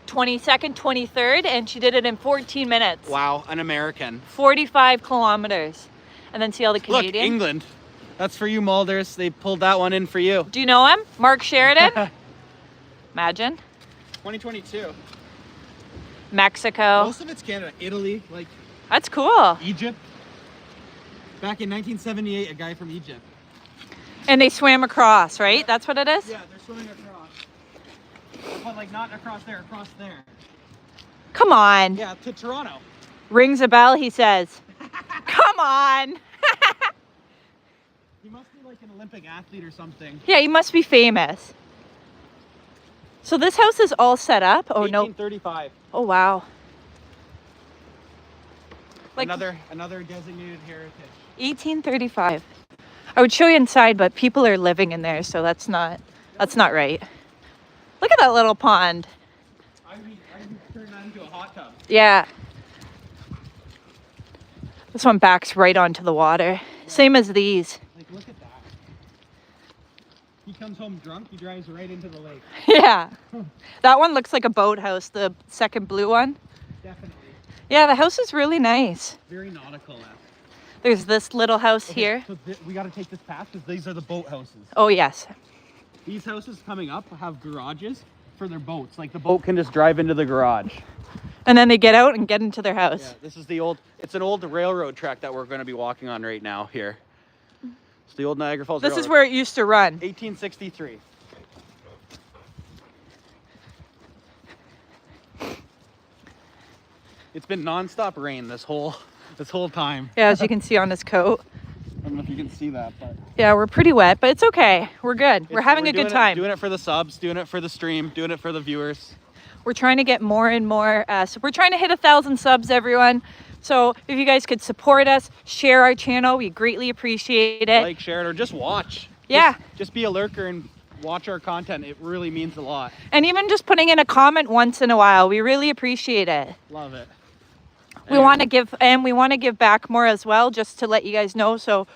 22nd, 23rd, and she did it in 14 minutes. Wow, an American. 45 kilometers. And then see all the Look, Canadians. England. That's for you, Mulders. They pulled that one in for you. Do you know him? Mark Sheridan? Imagine. 2022. Mexico. Most of it's Canada. Italy, like That's cool. Egypt. Back in 1978, a guy from Egypt. And they swam across, right? That's what it is? Yeah, they're swimming across. But like not across there, across there. Come on. Yeah, to Toronto. Rings a bell, he says. Come on. He must be like an Olympic athlete or something. Yeah, he must be famous. So this house is all set up? Oh, no. 1835. Oh, wow. Like Another designated heritage. 1835. I would show you inside, but people are living in there, so that's not right. Look at that little pond. I would turn that into a hot tub. Yeah. This one backs right onto the water. Same as these. Like, look at that. He comes home drunk, he drives right into the lake. Yeah. That one looks like a boathouse, the second blue one. Definitely. Yeah, the house is really nice. Very nautical. There's this little house here. So we got to take this path because these are the boat houses. Oh, yes. These houses coming up have garages for their boats. Like the boat can just drive into the garage. And then they get out and get into their house. Yeah, this is it's an old railroad track that we're going to be walking on right now here. It's the old Niagara Falls This Railroad. is where it used to run. 1863. It's been nonstop rain this whole time. Yeah, as you can see on this coat. I don't know if you can see that, but Yeah, we're pretty wet, but it's okay. We're good. We're having a good time. Doing it for the subs, doing it for the stream, doing it for the viewers. We're trying to get more and more. So we're trying to hit 1,000 subs, everyone. So if you guys could support us, share our channel, we greatly appreciate it. Like, share it, or just watch. Yeah. Just be a lurker and watch our content. It really means a lot. And even just putting in a comment once in a while, we really appreciate it. Love it. We want to give back more as well, just to let you guys know. So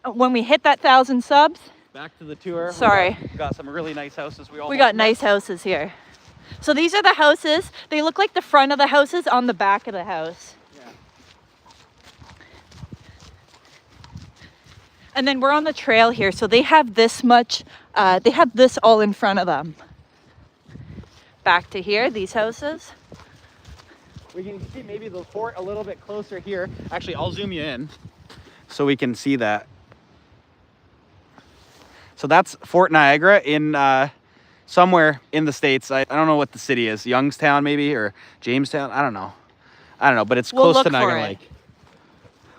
when we hit that 1,000 subs, back to the tour. Sorry. We got some really nice houses. We got nice houses here. So these are the houses. They look like the front of the houses on the back of the house. Yeah. And then we're on the trail here. So they have this much, they have this all in front of them. Back to here, these houses. We can see maybe the fort a little bit closer here. Actually, I'll zoom you in so we can see that. So that's Fort Niagara in somewhere in the States. I don't know what the city is. Youngstown maybe, or Jamestown. I don't know, but it's close to Niagara Lake.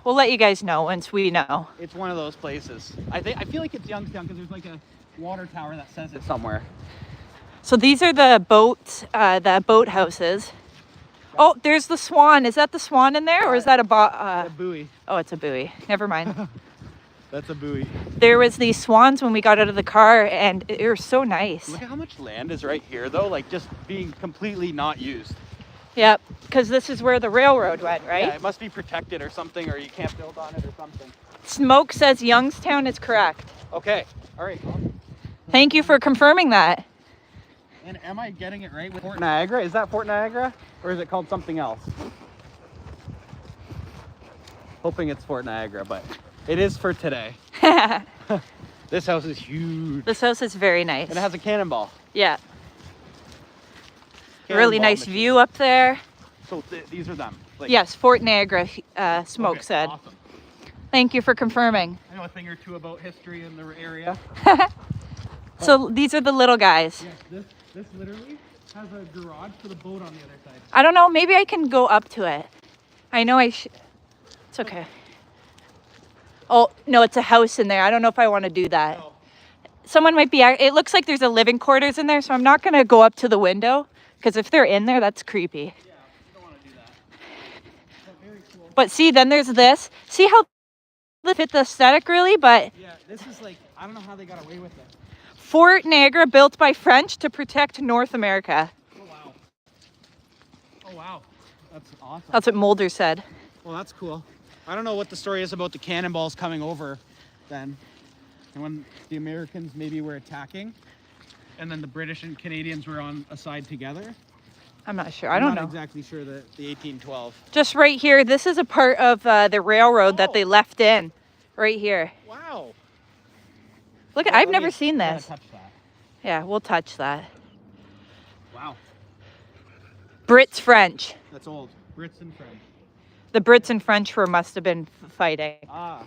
We'll let you guys know once we know. It's one of those places. I feel like it's Youngstown because there's like a water tower that says it somewhere. So these are the boat houses. Oh, there's the swan. Is that the swan in there, or is that A buoy. Oh, it's a buoy. Never mind. That's a buoy. There was these swans when we got out of the car, and they were so nice. Look at how much land is right here, though. Like just being completely not used. Yep, because this is where the railroad went, right? Yeah, it must be protected or something, or you can't build on it or something. Smoke says Youngstown is correct. Okay. All right. Thank you for confirming that. And am I getting it right with Fort Niagara? Is that Fort Niagara? Or is it called something else? Hoping it's Fort Niagara, but it is for today. This house is huge. This house is very nice. And it has a cannonball. Yeah. Cannonball Really nice machine. view up there. So these are them. Like, Yes, Fort Niagara, Smoke okay, said. Awesome. Thank you for confirming. I know a thing or two about history in the area. So these are the little guys. Yes, this literally has a garage for the boat on the other side. I don't know, maybe I can go up to it. I know I should. It's okay. Oh, no, it's a house in there. I don't know if I want to do that. No. Someone might be, it looks like there's a living quarters in there, so I'm not going to go up to the window, because if they're in there, that's creepy. Yeah, you don't want to do that. But very cool. But see, then there's this. See how they fit the aesthetic really, but Yeah, this is like, I don't know how they got away with it. Fort Niagara built by French to protect North America. Oh, wow. Oh, wow. That's awesome. That's what Mulder said. Well, that's cool. I don't know what the story is about the cannonballs coming over then. And when the Americans maybe were attacking, and then the British and Canadians were on a side together. I'm not sure. I don't know. I'm not exactly sure the 1812. Just right here, this is a part of the railroad that they left in. Right here. Wow. Look, Yeah, I've let never me- seen I gotta this. touch that. Yeah, we'll touch that. Wow. Brits French. That's old. Brits and French. The Brits and French must have been fighting. Ah.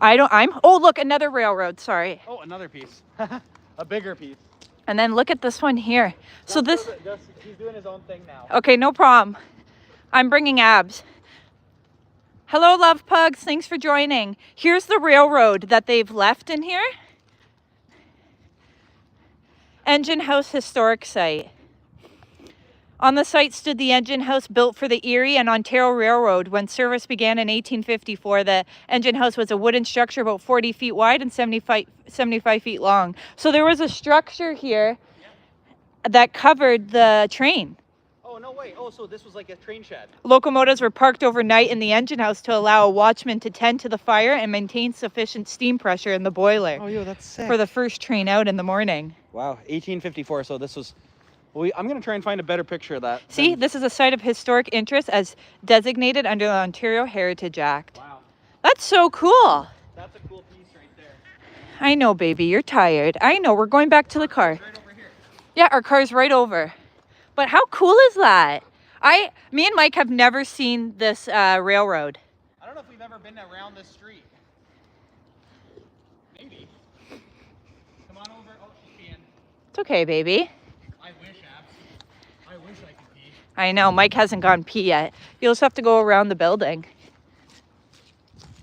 Oh, look, another railroad. Sorry. Oh, another piece. A bigger piece. And then look at this one here. So this, He's doing his own thing now. okay, no problem. I'm bringing abs. Hello, love pugs. Thanks for joining. Here's the railroad that they've left in here. Engine House Historic Site. On the site stood the engine house built for the Erie and Ontario Railroad. When service began in 1854, the engine house was a wooden structure about 40 feet wide and 75 feet long. So there was a structure here that covered the train. Oh, Oh, no way. Oh, so this was like a train shed. Locomotives were parked overnight in the engine house to allow a watchman to tend to the fire and maintain sufficient steam pressure in the boiler Oh, yo, that's sick. for the first train out in the morning. Wow, 1854. So this was. Well, I'm gonna try and find a better picture of that. See, this is a site of historic interest as designated under the Ontario Heritage Act. Wow, That's so cool. that's a cool piece right there. I know, baby, you're tired. I know, we're going back to the car. Right over here. Yeah, our car's right over. But how cool is that? Me and Mike have never seen this railroad. I don't know if we've ever been around this street. Maybe. Come on over. Oh, she's peeing. It's okay, baby. I wish, Abs. I wish I could pee. I know, Mike hasn't gone pee yet. You'll just have to go around the building.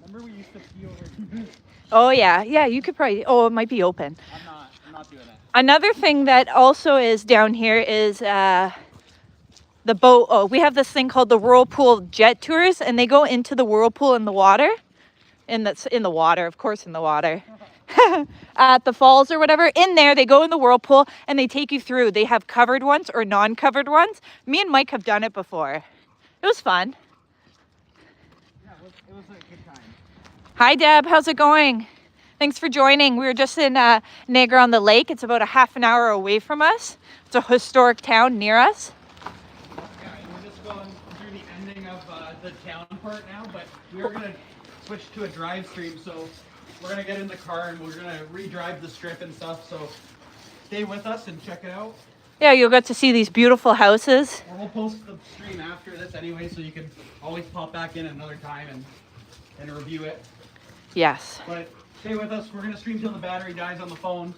Remember we used to pee over here? Oh, yeah. Yeah, you could probably... Oh, it might be open. I'm not doing that. Another thing that also is down here is the boat. Oh, we have this thing called the Whirlpool Jet Tours, and they go into the whirlpool in the water. In the water, of course, in the water. At the falls or whatever. In there, they go in the whirlpool, and they take you through. They have covered ones or non-covered ones. Me and Mike have done it before. It was fun. Yeah, it was a good time. Hi, Deb. How's it going? Thanks for joining. We were just in Niagara-on-the-Lake. It's about a half an hour away from us. It's a historic town near us. Yeah, we're just going through the ending of the town part now, but we're going to switch to a drive stream, so we're going to get in the car and we're going to re-drive the strip and stuff, so stay with us and check it out. Yeah, you'll get to see these beautiful houses. Or we'll post the stream after this anyway, so you can always pop back in another time and review it. Yes. But stay with us. We're going to stream till the battery dies on the phone.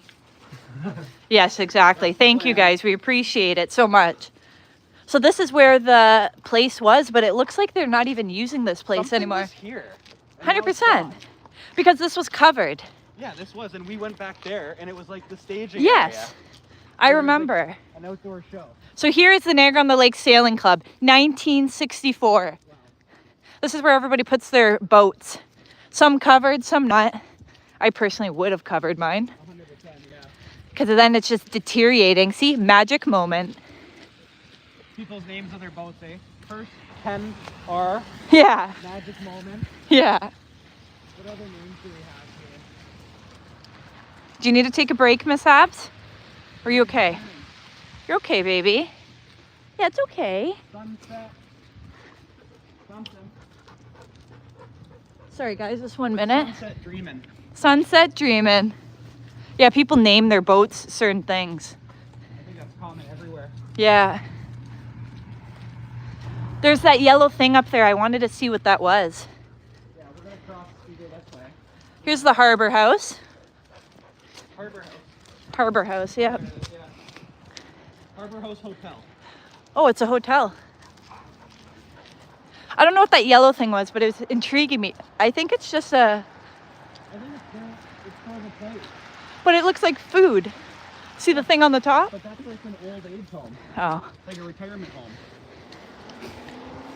Yes, exactly. Thank you guys. We appreciate it so much. So this is where the place was, but it looks like they're not even using this place Something anymore. was here. and now it's 100%. gone. Because this was covered. Yeah, this was, and we went back there, and it was like the staging Yes. area. I It was like remember. an outdoor show. So here is the Niagara-on-the-Lake Sailing Club, 1964. Wow. This is where everybody puts their boats. Some covered, some not. I personally would have covered mine. 100%, yeah. Because then it's just deteriorating. See, magic moment. People's names of their boats, eh? First 10 are Yeah, Magic Moment. yeah. What other names do we have here? Do you need to take a break, Miss Abs? Are you okay? You're okay, baby. Yeah, it's okay. Sunset. Something. Sorry, guys, just 1 minute. Sunset Dreamin'. Sunset dreaming. Yeah, people name their boats certain things. I think that's common everywhere. Yeah. There's that yellow thing up there. I wanted to see what that was. Yeah, we're gonna cross the go this way. Here's the Harbor House. Harbor House. Harbor House, yeah. There it is, yeah. Harbor House Hotel. Oh, it's a hotel. I don't know what that yellow thing was, but it was intriguing me. I think it's just a... I think it's for the place, But it looks like food. See the thing on the top? but that's like an old age home, Oh. like a retirement home.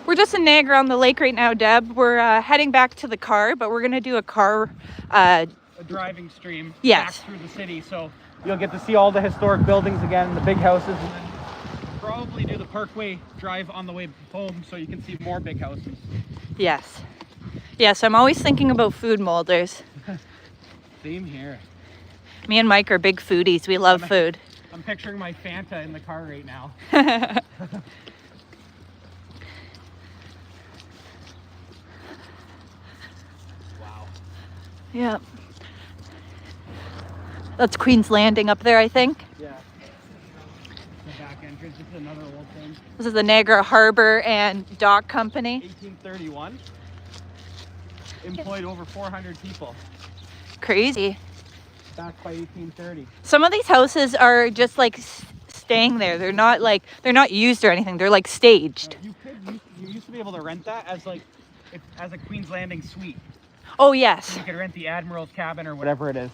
We're just in Niagara-on-the-Lake right now, Deb. We're heading back to the car, but we're going to do a car... A driving stream Yes. back through the city, so you'll get to see all the historic buildings again, the big houses, and then probably do the Parkway drive on the way home so you can see more big houses. Yes. Yes, I'm always thinking about food molders. Same here. Me and Mike are big foodies. We love food. I'm picturing my Fanta in the car right now. Wow. Yeah. That's Queen's Landing up there, I think. Yeah. The back entrance, this is another old thing. This is the Niagara Harbor and Dock Company. 1831. Employed over 400 people Crazy. back by 1830. Some of these houses are just like staying there. They're not used or anything. They're like staged. You used to be able to rent that as as a Queen's Landing suite. Oh, yes. You could rent the Admiral's cabin or whatever it is.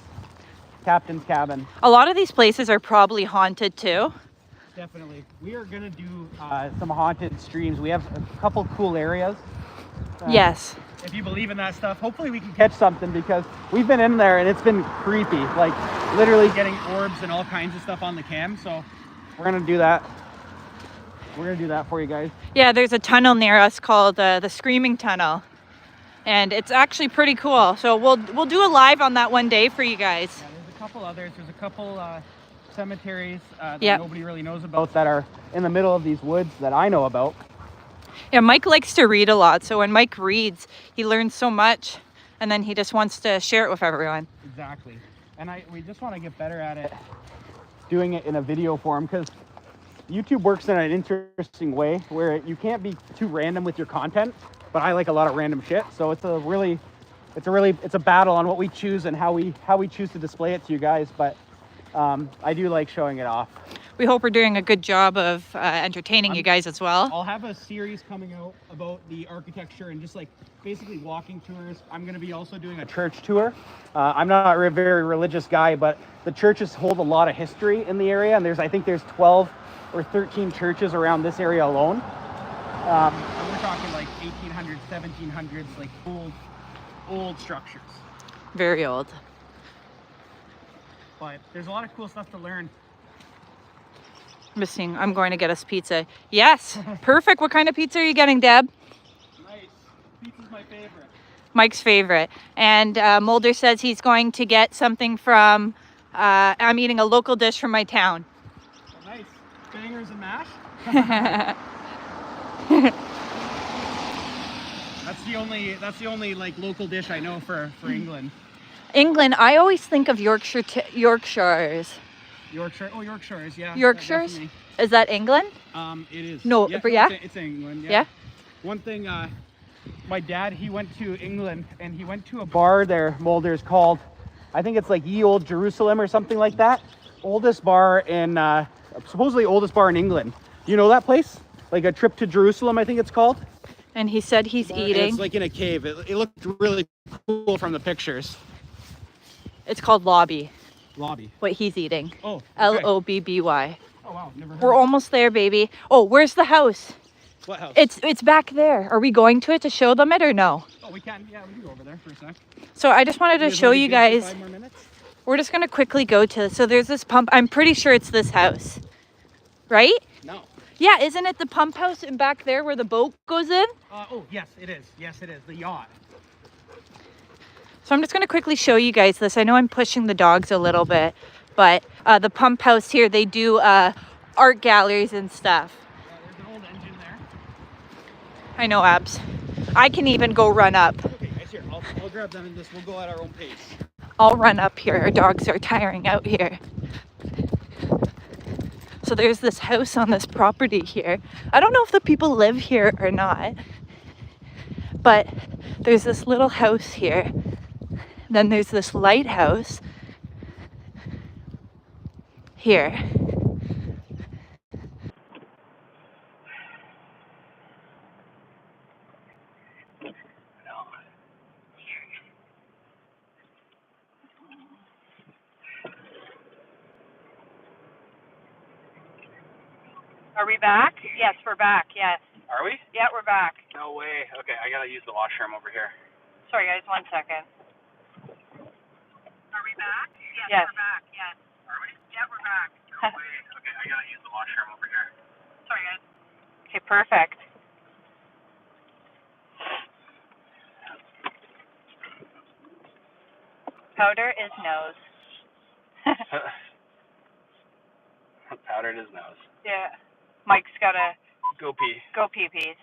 Captain's cabin. A lot of these places are probably haunted too. Definitely. We are going to do some haunted streams. We have a couple cool areas. Yes. If you believe in that stuff, hopefully we can catch something because we've been in there and it's been creepy. Like literally getting orbs and all kinds of stuff on the cam. So we're going to do that. we're gonna do that for you guys. Yeah, there's a tunnel near us called the Screaming Tunnel, and it's actually pretty cool. So we'll do a live on that one day for you guys. Yeah, there's a couple others. There's a couple cemeteries that Yep. nobody really knows about that are in the middle of these woods that I know about. Yeah, Mike likes to read a lot, so when Mike reads, he learns so much, and then he just wants to share it with everyone. Exactly. And we just want to get better at it, doing it in a video form, because YouTube works in an interesting way where you can't be too random with your content, but I like a lot of random shit. So it's a battle on what we choose and how we choose to display it to you guys. But I do like showing it off. We hope we're doing a good job of entertaining you guys as well. I'll have a series coming out about the architecture and just like basically walking tours. I'm going to be also doing a church tour. I'm not a very religious guy, but the churches hold a lot of history in the area, and I think there's 12 or 13 churches around this area alone. And we're talking like 1800s, 1700s, like old structures. Very old. But there's a lot of cool stuff to learn. I'm going to get us pizza. Yes, perfect. What kind of pizza are you getting, Deb? Nice. Pizza's my favorite. Mike's favorite. And Mulder says he's going to get something from, I'm eating a local dish from my town. Oh, nice. Bangers and mash? That's the only like local dish I know for England. England, I always think of Yorkshires. Yorkshire. Oh, Yorkshires, yeah. Yorkshires? Is that England? It is. No, yeah, but yeah? It's England, yeah. Yeah? One thing, my dad, he went to England and he went to a bar there, Mulder's, called, I think it's like Ye Old Jerusalem or something like that. Oldest bar in, supposedly oldest bar in England. You know that place? Like a trip to Jerusalem, I think it's called. And he said he's eating. It's like in a cave. It looked really cool from the pictures. It's called Lobby. Lobby. What he's eating. Oh. Okay. Lobby. Oh wow, never heard. We're almost there, baby. Oh, where's the house? What house? It's back there. Are we going to it to show them it or no? Oh, we can. Yeah, we can go over there for a sec. So I just wanted to show you guys. 5 more minutes? We're just gonna quickly go to. So there's this pump. I'm pretty sure it's this house, right? No. Yeah, isn't it the pump house in back there where the boat goes in? Oh, yes, it is. Yes, it is. The yacht. So I'm just going to quickly show you guys this. I know I'm pushing the dogs a little bit, but the pump house here, they do art galleries and stuff. Yeah, there's an old engine there. I know, Abs. I can even go run up. Okay, guys, here. I'll grab them and we'll go at our own pace. I'll run up here. Our dogs are tiring out here. So there's this house on this property here. I don't know if the people live here or not, but there's this little house here. Then there's this lighthouse here. Are we back? Yes, we're back. Yes. Are we? Yeah, we're back. No way. Okay, I gotta use the washroom over here. Sorry, guys. 1 second. Are we back? Yes. We're back. Yes. Are we? Yeah, we're back. No way. Okay, I gotta use the washroom over here. Sorry, guys. Okay, perfect. Powder is nose. Powdered his nose. Yeah. Mike's gotta Go pee. go pee-pees.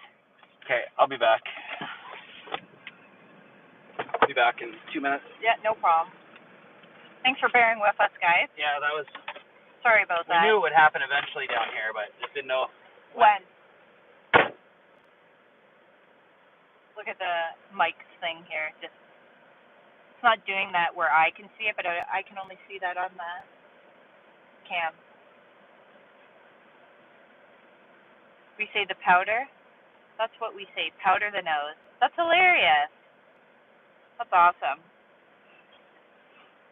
Okay, I'll be back. Be back in 2 minutes. Yeah, no problem. Thanks for bearing with us, guys. Yeah, that was. Sorry about We that. knew it would happen eventually down here, but just didn't know. When? Look at the Mike's thing here. Just it's not doing that where I can see it, but I can only see that on the cam. We say the powder. That's what we say. Powder the nose. That's hilarious. That's awesome.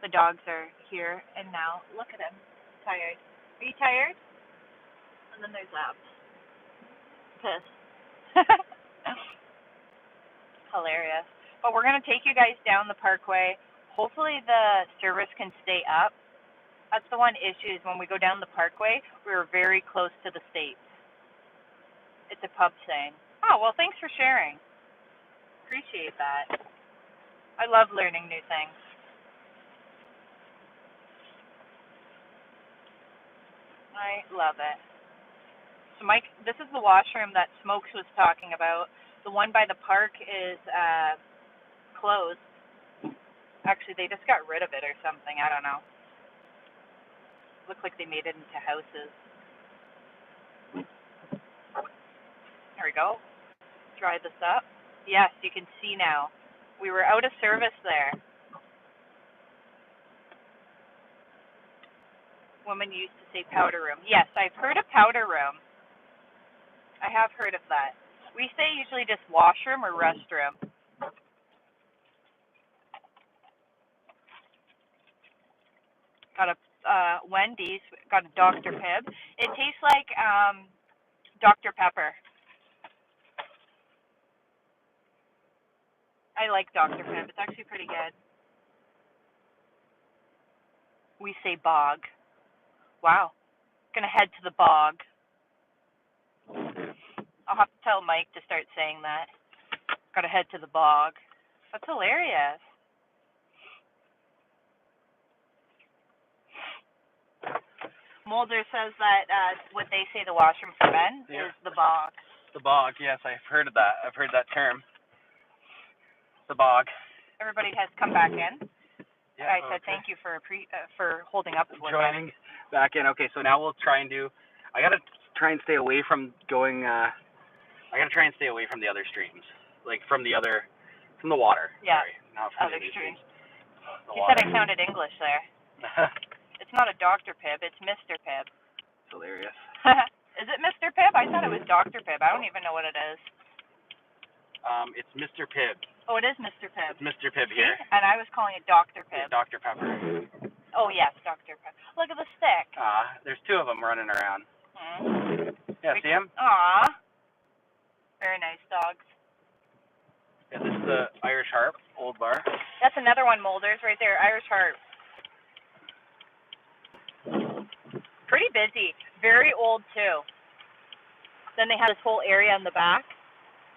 The dogs are here and now. Look at him. Tired. Are you tired? And then there's Abs. Pissed. Hilarious. But we're going to take you guys down the parkway. Hopefully the service can stay up. That's the one issue is when we go down the parkway, we're very close to the States. It's a pub saying. Oh, well, thanks for sharing. Appreciate that. I love learning new things. I love it. So, Mike, this is the washroom that Smokes was talking about. The one by the park is closed. Actually, they just got rid of it or something. I don't know. Looks like they made it into houses. There we go. Dry this up. Yes, you can see now. We were out of service there. Women used to say powder room. Yes, I've heard of powder room. I have heard of that. We say usually just washroom or restroom. Got a Wendy's. Got a Dr. Pibb. It tastes like Dr. Pepper. I like Dr. Pibb. It's actually pretty good. We say bog. Wow. Gonna head to the bog. I'll have to tell Mike to start saying that. Gotta head to the bog. That's hilarious. Mulder says that what they say the washroom for men is the bog. The bog, yes, I've heard of that. I've heard that term. The bog. Everybody has come back in. Yeah, I said thank you for holding up with joining back in. Okay, so now we'll try and do. I gotta try and stay away from going. I gotta try and stay away from the other streams, like from the water. Yeah. Sorry, not from other the streams. The You water. said I sounded English there. It's not a Dr. Pibb. It's Mr. Pibb. It's hilarious. Is it Mr. Pibb? I thought it was Dr. Pibb. I don't even know what it is. It's Mr. Pibb. Oh, it is Mr. Pibb. It's Mr. Pibb here. And I was calling it Dr. Pibb. Yeah, Dr. Pepper. Oh, yes, Dr. Pibb. Look at the stick. There's two of them running around. Yeah, see him? Aw. Very nice dogs. Yeah, this is the Irish Harp, old bar. That's another one, Mulder's, right there. Irish Harp. Pretty busy. Very old, too. Then they have this whole area in the back.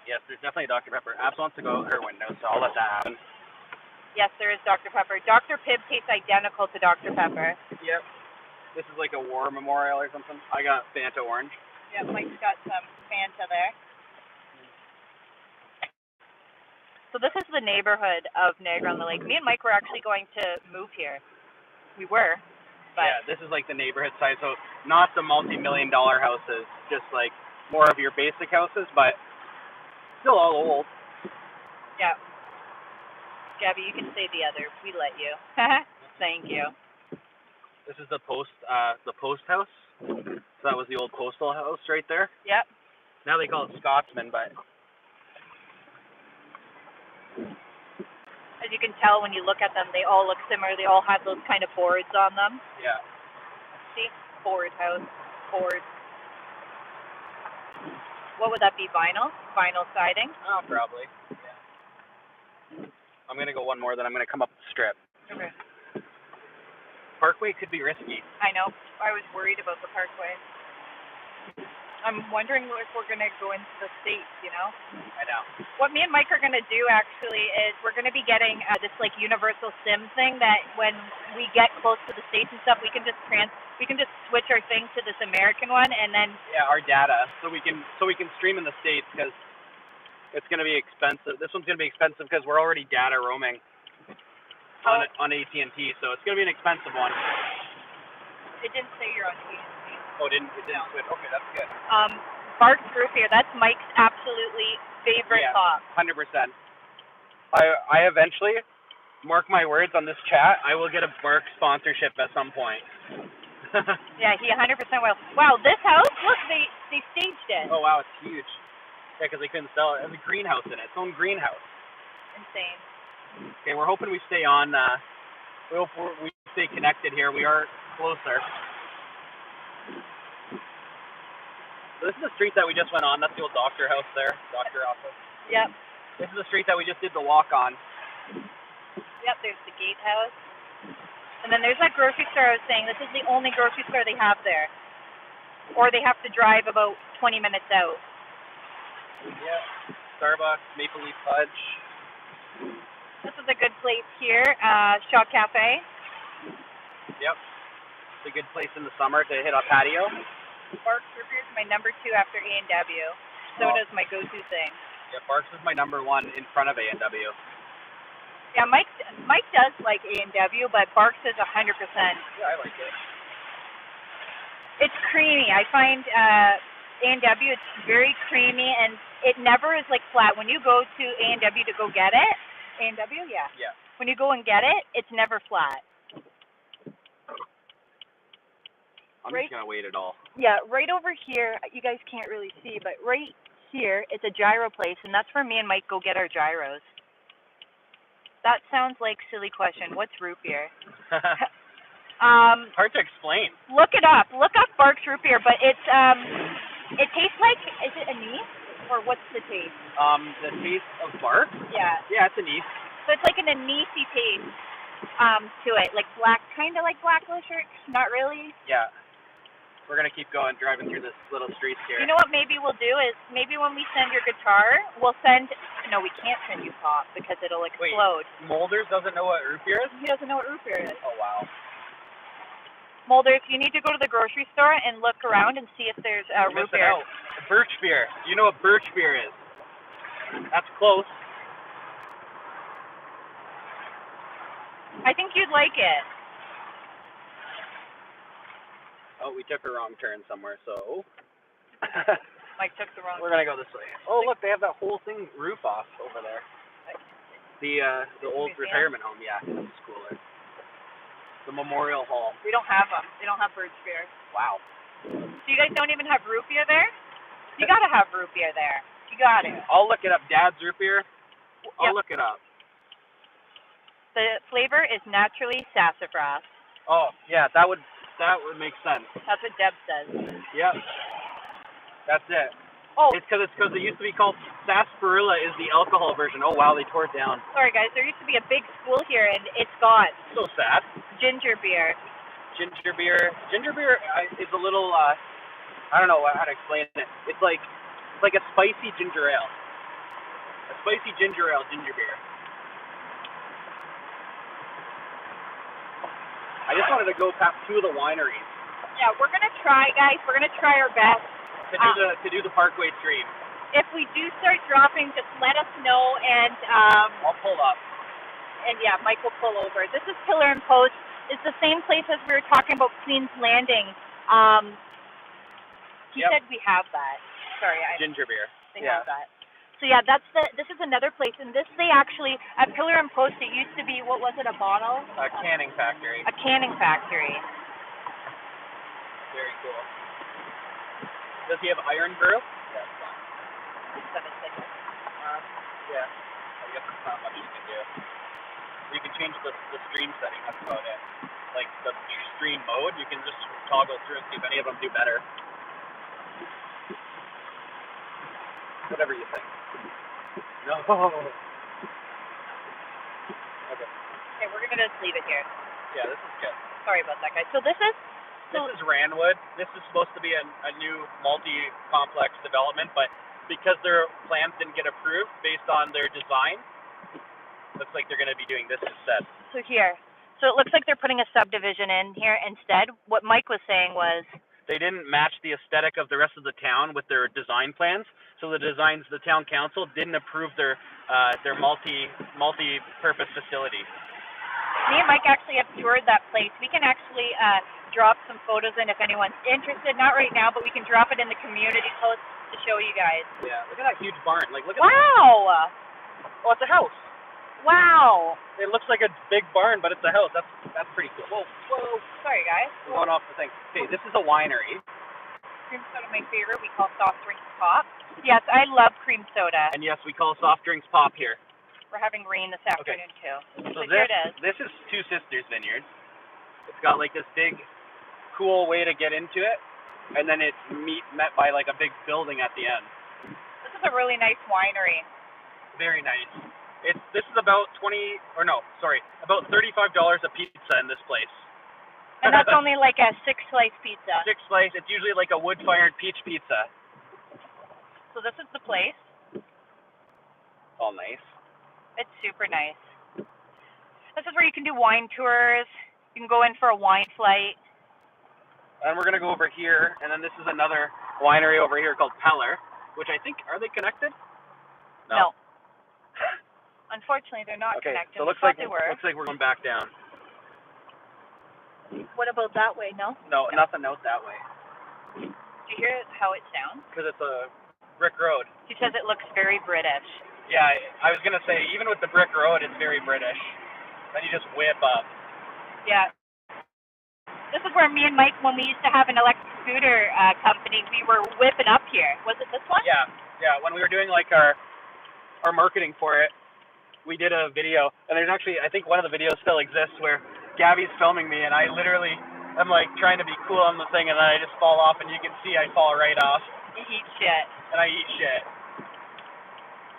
Yes, there's definitely Dr. Pepper. Abs wants to go out her window, so I'll let that happen. Yes, there is Dr. Pepper. Dr. Pibb tastes identical to Dr. Pepper. Yep. This is like a war memorial or something. I got Fanta orange. Yep, Mike's got some Fanta there. So this is the neighborhood of Niagara-on-the-Lake. Me and Mike were actually going to move here. We were. But yeah, this is like the neighborhood side, so not the multi-million-dollar houses, just like more of your basic houses, but still all old. Yeah. Gabby, you can say the other. We let you. Thank you. This is the post house. So that was the old postal house right there. Yep. Now they call it Scotsman, but as you can tell when you look at them, they all look similar. They all have those kind of boards on them. yeah. See? Board house. Board. What would that be? Vinyl? Vinyl siding? Oh, probably. Yeah. I'm gonna go one more, then I'm gonna come up the strip. Okay. Parkway could be risky. I know. I was worried about the Parkway. I'm wondering if we're going to go into the States, you know? I know. What me and Mike are going to do, actually, is we're going to be getting this, like, universal SIM thing that when we get close to the States and stuff, we can just switch our thing to this American one, and then... Yeah, our data, so we can stream in the States, because it's going to be expensive. This one's going to be expensive because we're already data roaming on AT&T, so it's going to be an expensive one. It didn't say you're on AT&T. Oh, it didn't switch. Okay, that's good. Bark's Roof here, that's Mike's absolutely favorite top. 100%. I eventually, mark my words on this chat, I will get a Bark sponsorship at some point. Yeah, he 100% will. Wow, this house, look, they staged it. Oh, wow, it's huge. Yeah, because they couldn't sell it. It has a greenhouse in it. Its own greenhouse. Insane. Okay, we're hoping we stay on, we hope we stay connected here. We are closer. So this is the street that we just went on. That's the old doctor house there, doctor office. Yep. This is the street that we just did the walk on. Yep, there's the gatehouse. And then there's that grocery store I was saying. This is the only grocery store they have there. Or they have to drive about 20 minutes out. Yeah. Starbucks, Maple Leaf Fudge. This is a good place here, Shaw Cafe. Yep. It's a good place in the summer to hit a patio. Barks Root Beer is my number 2 after A&W. Soda's my go-to thing. Yeah, Barks is my number 1 in front of A&W. Yeah, Mike does like A&W, but Barks is 100%. Yeah, I like it. It's creamy. I find A&W, it's very creamy, and it never is like flat. When you go to A&W to go get it, A&W, yeah. Yeah. When you go and get it, it's never flat. I'm just gonna wait it all. Yeah, right over here, you guys can't really see, but right here is a gyro place, and that's where me and Mike go get our gyros. That sounds like a silly question. What's root beer? Hard to explain. Look it up. Look up Barks Root Beer, but it tastes like, is it anise? Or what's the taste? The taste of Barks? Yeah. Yeah, it's anise. So it's like an anisey taste to it, like black, kind of like black licorice, not really. Yeah. We're gonna keep going, driving through this little streets here. You know what maybe we'll do is, maybe when we send your guitar, we'll send, no, we can't send you pop because it'll explode. Wait, Molders doesn't know what root beer is? He doesn't know what root beer is. Oh, wow. Molders, you need to go to the grocery store and look around and see if there's root beer. Out. Birch beer. Do you know what birch beer is? That's close. I think you'd like it. Oh, we took a wrong turn somewhere, so... Mike took the wrong. We're gonna go this way. Oh, look, they have that whole thing roof off over there. The old retirement home, yeah, that's cooler. The Memorial Hall. We don't have them. They don't have birch beer. Wow. So you guys don't even have root beer there? You gotta have root beer there. You got it. I'll look it up. Dad's root beer. I'll look it up. The flavor is naturally sassafras. Oh, yeah, that would make sense. That's what Deb says. Yep. That's it. Oh. It's because it used to be called sarsaparilla is the alcohol version. Oh, wow, they tore it down. Sorry, guys. There used to be a big school here, and it's got So sad. ginger beer. Ginger beer is a little, I don't know how to explain it. It's like a spicy ginger ale. A spicy ginger ale ginger beer. I just wanted to go past 2 of the wineries. Yeah, we're gonna try, guys. We're gonna try our best to do the Parkway stream. If we do start dropping, just let us know, and I'll pull up. And yeah, Mike will pull over. This is Pillar and Post. It's the same place as we were talking about Queen's Landing. He said we have that. Sorry, ginger beer. They have that. So yeah, this is another place, and this they actually at Pillar and Post. It used to be, what was it? A bottle? A canning factory. A canning factory. Very cool. Does he have iron brew? Yeah. Yeah. I guess it's not much you can do. You can change the stream setting. That's about it. Like the stream mode, you can just toggle through and see if any of them do better. Whatever you think. No. Okay. Okay, we're gonna just leave it here. Yeah, this is good. Sorry about that, guys. So this is Ranwood. This is supposed to be a new multi-complex development, but because their plans didn't get approved based on their design, looks like they're going to be doing this instead. So it looks like they're putting a subdivision in here instead. What Mike was saying was they didn't match the aesthetic of the rest of the town with their design plans. So the town council didn't approve their multi-purpose facility. Me and Mike actually have toured that place. We can actually drop some photos in if anyone's interested. Not right now, but we can drop it in the community post to show you guys. Yeah, look at that huge barn. Like, look at wow! Oh, it's a house. Wow! It looks like a big barn, but it's a house. That's pretty cool. Whoa. Sorry, guys. We're going off the thing. Okay, this is a winery. Cream soda, my favorite. We call soft drinks pop. Yes, I love cream soda. And yes, we call soft drinks pop here. We're having rain this afternoon too. So here it is. This is Two Sisters Vineyard. It's got like this big, cool way to get into it, and then it's met by like a big building at the end. This is a really nice winery. Very nice. This is about about $35 a pizza in this place. And that's only like a 6-slice pizza. 6 slice. It's usually like a wood-fired peach pizza. So this is the place. all nice. It's super nice. This is where you can do wine tours. You can go in for a wine flight. And we're gonna go over here, and then this is another winery over here called Peller, which I think, are they connected? No. Unfortunately, they're not Okay, connected. so We looks thought like they were. we're going back down. What about that way? No? No, nothing out that way, Do you hear how it sounds? because it's a brick road. He says it looks very British. Yeah, I was gonna say, even with the brick road, it's very British. Then you just whip up. Yeah. This is where me and Mike, when we used to have an electric scooter company, we were whipping up here. Was it this one? Yeah. When we were doing like our marketing for it, we did a video, and there's actually, I think one of the videos still exists where Gabby's filming me, and I literally am like trying to be cool on the thing, and then I just fall off, and you can see I fall right off. You eat shit. And I eat shit.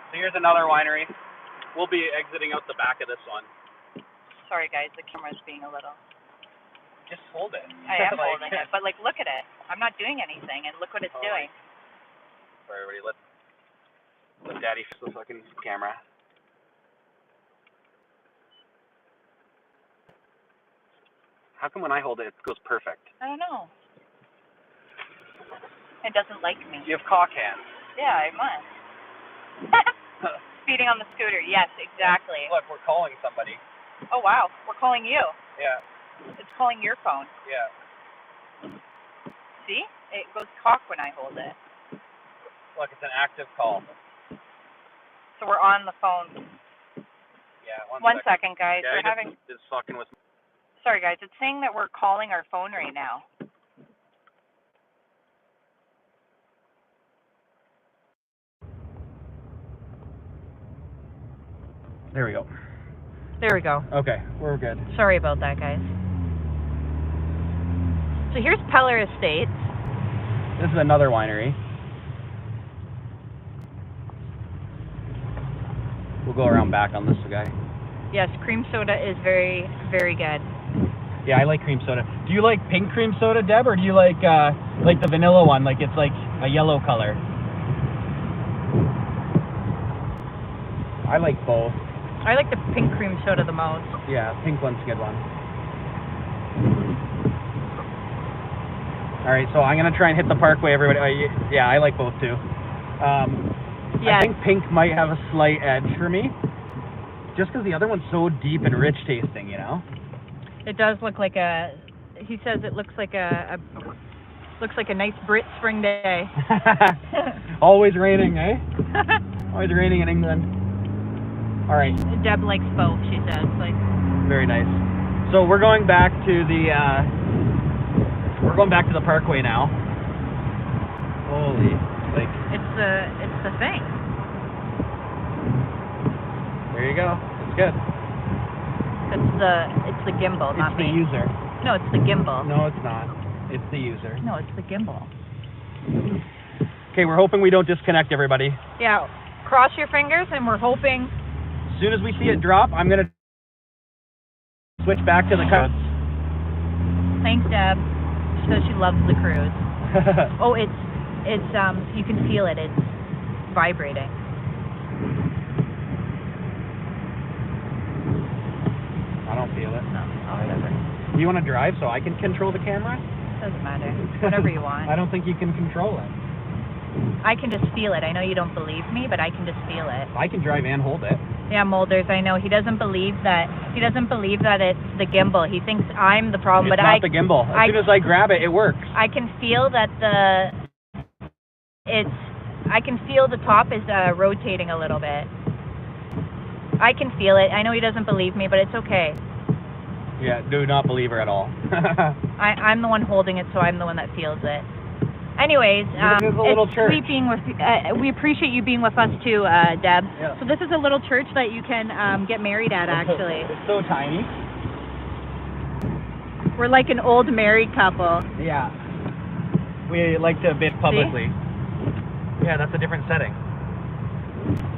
So here's another winery. We'll be exiting out the back of this one. Sorry guys, the camera's being a little... Just hold it. I am holding it, but like look at it. I'm not doing anything, and look what it's doing. Sorry everybody, let Daddy fix the fucking camera. How come when I hold it, it goes perfect? I don't know. It doesn't like me. You have cock hands. Yeah, I must. Speeding on the scooter. Yes, exactly. Look, we're calling somebody. Oh wow, we're calling you. Yeah. It's calling your phone. Yeah. See? It goes cock when I hold it. Look, it's an active call. So we're on the phone. Yeah. One second, guys. Yeah, We're having... It's fucking with. Sorry, guys. It's saying that we're calling our phone right now. There we go. There we go. Okay, we're good. Sorry about that, guys. So here's Peller Estates. This is another winery. We'll go around back on this guy. Yes, cream soda is very, very good. Yeah, I like cream soda. Do you like pink cream soda, Deb, or do you like the vanilla one, like it's like a yellow color? I like both. I like the pink cream soda the most. Yeah, pink one's a good one. All right, so I'm gonna try and hit the Parkway, everybody. Yeah, I like both too. Yeah. I think pink might have a slight edge for me, just because the other one's so deep and rich tasting, you know. It does look like a. He says it looks like looks like a nice Brit spring day. Always raining, eh? Always raining in England. All right. Deb likes both, she says. Like. Very nice. So we're going back to the Parkway now. Holy, like. It's the thing. There you go. It's good. It's the gimbal, not me. It's the user. No, it's the gimbal. No, it's not. It's the user. No, it's the gimbal. Okay, we're hoping we don't disconnect everybody. Yeah. Cross your fingers, and we're hoping. As soon as we see it drop, I'm gonna switch back to the codes. Thanks, Deb. She says she loves the cruise. Oh, it's you can feel it. It's vibrating. I don't feel it. No, whatever. Do you want to drive so I can control the camera? Doesn't matter. Whatever you want. I don't think you can control it. I can just feel it. I know you don't believe me, but I can just feel it. I can drive and hold it. Yeah, Mulders, I know. He doesn't believe that it's the gimbal. He thinks I'm the problem, It's but not the gimbal. As soon as I grab it, it works. I can feel that I can feel the top is rotating a little bit. I can feel it. I know he doesn't believe me, but it's okay. Yeah, do not believe her at all. I'm the one holding it, so I'm the one that feels it. Anyways, This is a little church. Sweet being with. We appreciate you being with us too, Deb. Yeah. So this is a little church that you can get married at, actually. It's so tiny. We're like an old married couple. Yeah. We like to bid publicly. Yeah, that's a different setting.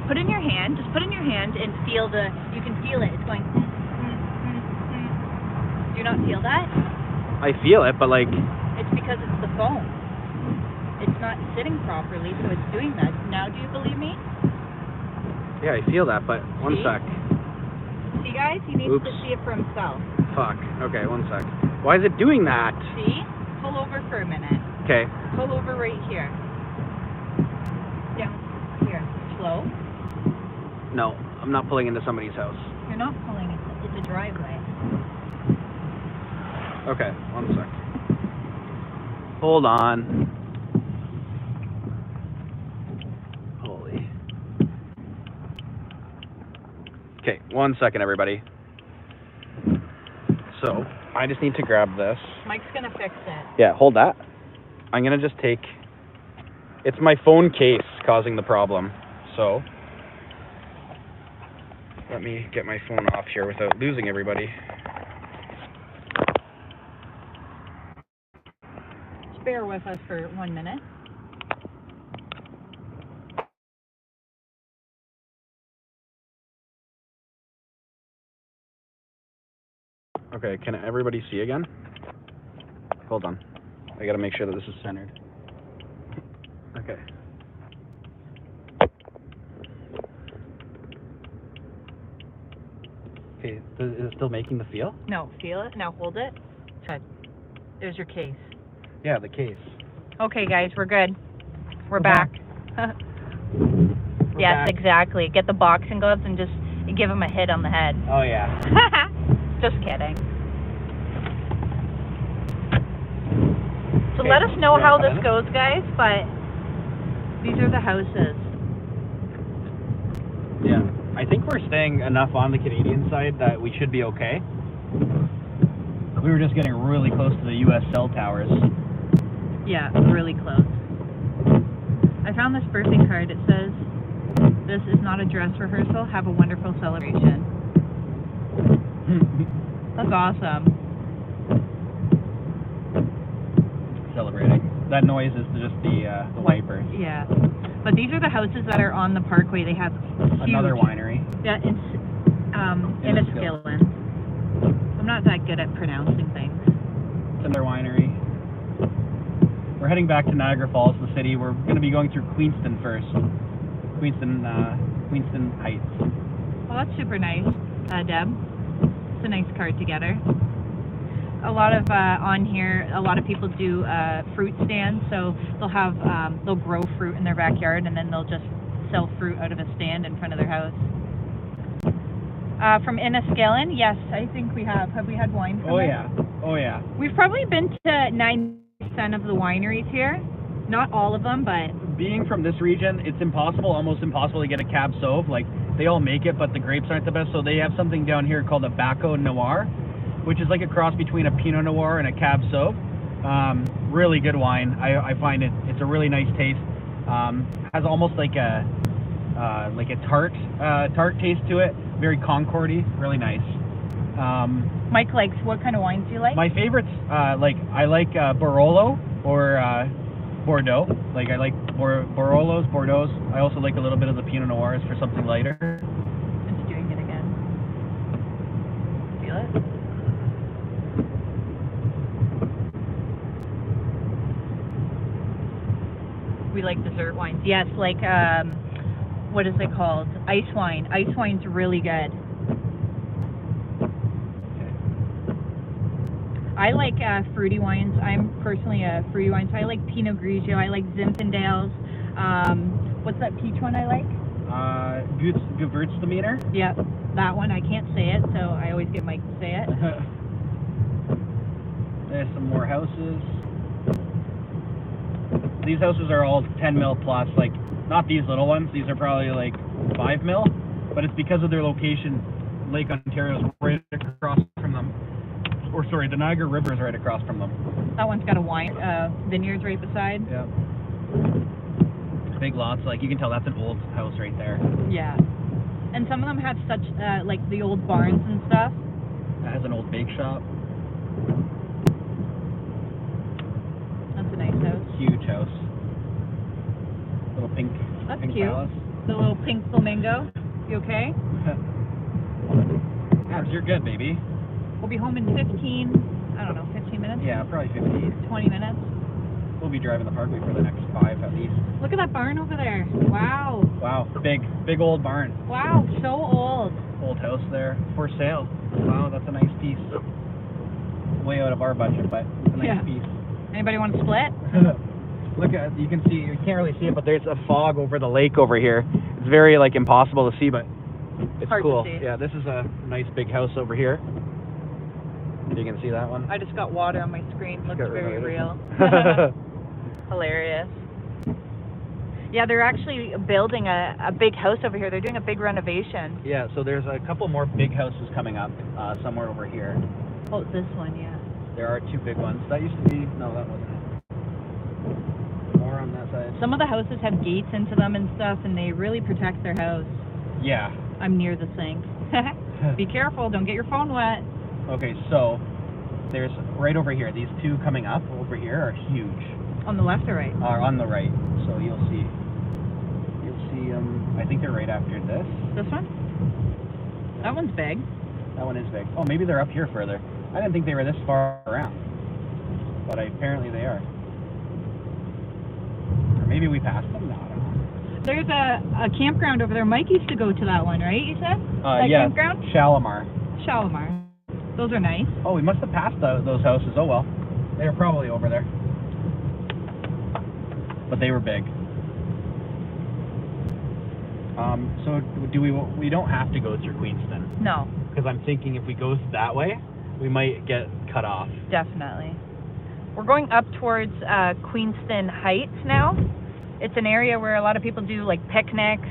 Put in your hand. Just put in your hand and feel you can feel it. It's going. Do you not feel that? I feel it, but like. It's because it's the phone. It's not sitting properly, so it's doing that. Now, do you believe me? Yeah, I feel that, but one See? sec. See, guys? He needs Oops. to see it for himself. Fuck. Okay, one sec. Why is it doing that? See? Pull over for a minute. Okay. Pull over right here. Down here. Slow. No, I'm not pulling into somebody's house. You're not pulling it. It's a driveway. Okay, one sec. Hold on. Holy. Okay, 1 second, everybody. So, I just need to grab this. Mike's gonna fix it. Yeah, hold that. I'm gonna just take... It's my phone case causing the problem, so... Let me get my phone off here without losing everybody. Just bear with us for 1 minute. Okay, can everybody see again? Hold on. I gotta make sure that this is centered. Okay. Okay, is it still making the feel? No, feel it. Now hold it. Good. There's your case. Yeah, the case. Okay, guys, we're good. We're We're back. We're Yes, back. exactly. Get the boxing gloves and just give him a hit on the head. Oh, yeah. Just kidding. So Okay, let us know you how wanna this come goes, guys, but these are the houses. Yeah. I think we're staying enough on the Canadian side that we should be okay. We were just getting really close to the U.S. cell towers. Yeah, really close. I found this birthday card. It says, "This is not a dress rehearsal. Have a wonderful celebration." That's awesome. Celebrating. That noise is just the wiper. Yeah. But these are the houses that are on the parkway. They have huge... Another winery. Yeah, it's Enniskillen. I'm not that good at pronouncing things. It's another winery. We're heading back to Niagara Falls, the city. We're going to be going through Queenston first. Queenston Heights. Well, that's super nice, Deb. It's a nice card together. A lot of on here, a lot of people do fruit stands, so they'll grow fruit in their backyard and then they'll just sell fruit out of a stand in front of their house. From Enniskillen, yes, I think we have. Have we had wine from there? Yeah. Oh yeah. We've probably been to 90% of the wineries here. Not all of them, but Being from this region, it's almost impossible to get a Cab Sauv. Like, they all make it, but the grapes aren't the best, so they have something down here called a Baco Noir, which is like a cross between a Pinot Noir and a Cab Sauv. Really good wine. I find it's a really nice taste. Has almost like a tart taste to it. Very Concordy. Really nice. Mike likes, what kind of wines do you like? My favorites, I like Barolo or Bordeaux. Like I like Barolos, Bordeaux. I also like a little bit of the Pinot Noirs for something lighter. It's doing it again. Feel it? We like dessert wines. Yes, like, what is it called? Ice wine. Ice wine's really good. I like fruity wines. I'm personally a fruity wine, so I like Pinot Grigio. I like Zinfandels. What's that peach one I like? Gewürztraminer. Yeah, that one. I can't say it, so I always get Mike to say it. There's some more houses. These houses are all 10 mil plus, like, not these little ones. These are probably like 5 mil, but it's because of their location. Lake Ontario is right across from them. Or sorry, the Niagara River is right across from them. That one's got a wine vineyards right beside. Yeah. Big lots, like you can tell that's an old house right there. Yeah. And some of them have such, like the old barns and stuff. That has an old bake shop. That's a nice house. Huge house. Little pink. That's pink cute. palace. The little pink flamingo. You okay? Abs, you're good, baby. We'll be home in 15 minutes. Yeah, probably 15. 20 minutes. We'll be driving the Parkway for the next 5 at least. Look at that barn over there. Wow. Wow, big old barn. Wow, so old. Old house there for sale. Wow, that's a nice piece. Way out of our budget, but it's a nice piece. Anybody want to split? Look at, you can see, you can't really see it, but there's a fog over the lake over here. It's very like impossible to see, but it's hard cool. to see. Yeah, this is a nice big house over here. You can see that one. I just got water on my screen. Looks very real. Hilarious. Yeah, they're actually building a big house over here. They're doing a big renovation. Yeah, so there's a couple more big houses coming up somewhere over here. Oh, this one, yeah. There are 2 big ones. That used to be, no, that wasn't it. More on that side. Some of the houses have gates into them and stuff, and they really protect their house. Yeah. I'm near the sink. Be careful, don't get your phone wet. Okay, so there's right over here. These 2 coming up over here are huge. On the left or right? Are on the right. So you'll see. I think they're right after this. This one? That one's big. That one is big. Oh, maybe they're up here further. I didn't think they were this far around, but apparently they are. Or maybe we passed them. No, I don't know. There's a campground over there. Mike used to go to that one, right? You said? That yeah. Campground? Shalimar. Shalimar. Those are nice. Oh, we must have passed those houses. Oh well, they were probably over there. But they were big. So do we don't have to go through Queenston. No. Because I'm thinking if we go that way, we might get cut off. Definitely. We're going up towards Queenston Heights now. It's an area where a lot of people do like picnics,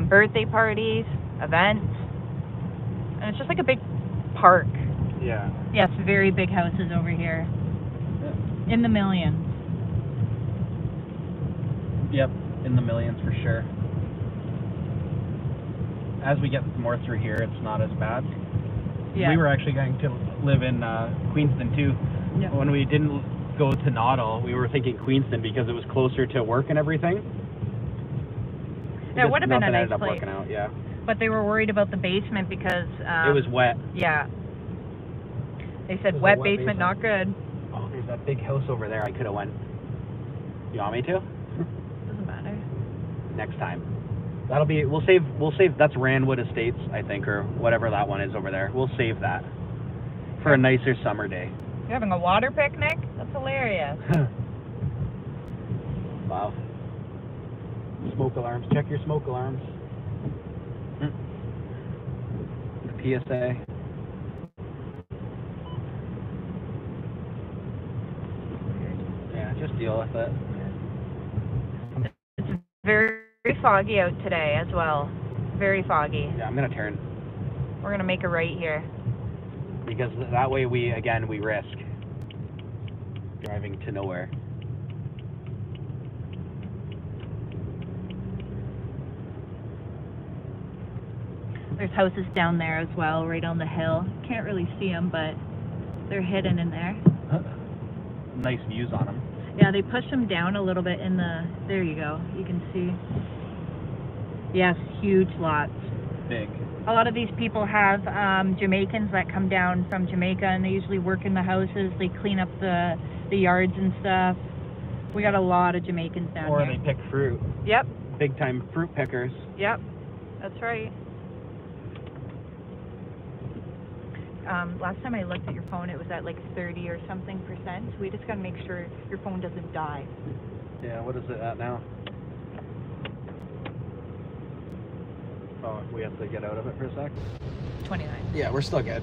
birthday parties, events. And it's just like a big park. Yeah. Yes, very big houses over here. Yeah. In the millions. Yep, in the millions for sure. As we get more through here, it's not as bad. Yeah. We were actually going to live in Queenston too. Yeah. When we didn't go to Noddle, we were thinking Queenston because it was closer to work and everything. That would have been a nothing nice ended up place. working out, yeah. But they were worried about the basement because... it was wet. Yeah. They said It was a wet wet basement, not good. Oh, there's that big house over there. I could have went. You want me to? Doesn't matter. Next time. That'll be, we'll save, that's Randwood Estates, I think, or whatever that one is over there. We'll save that for a nicer summer day. You're having a water picnic? That's hilarious. Wow. Smoke alarms. Check your smoke alarms. The PSA. Yeah, just deal with it. It's very foggy out today as well. Very foggy. Yeah, I'm gonna turn. We're gonna make a right here. Because that way we risk driving to nowhere. There's houses down there as well, right on the hill. Can't really see them, but they're hidden in there. Nice views on them. Yeah, they push them down a little bit in the... There you go. You can see. Yes, huge lots. Big. A lot of these people have Jamaicans that come down from Jamaica, and they usually work in the houses. They clean up the yards and stuff. We got a lot of Jamaicans down here. Or they pick fruit. Yep. Big time fruit pickers. Yep. That's right. Last time I looked at your phone, it was at like 30 or something %. We just got to make sure your phone doesn't die. Yeah, what is it at now? Oh, we have to get out of it for a sec? 29. Yeah, we're still good.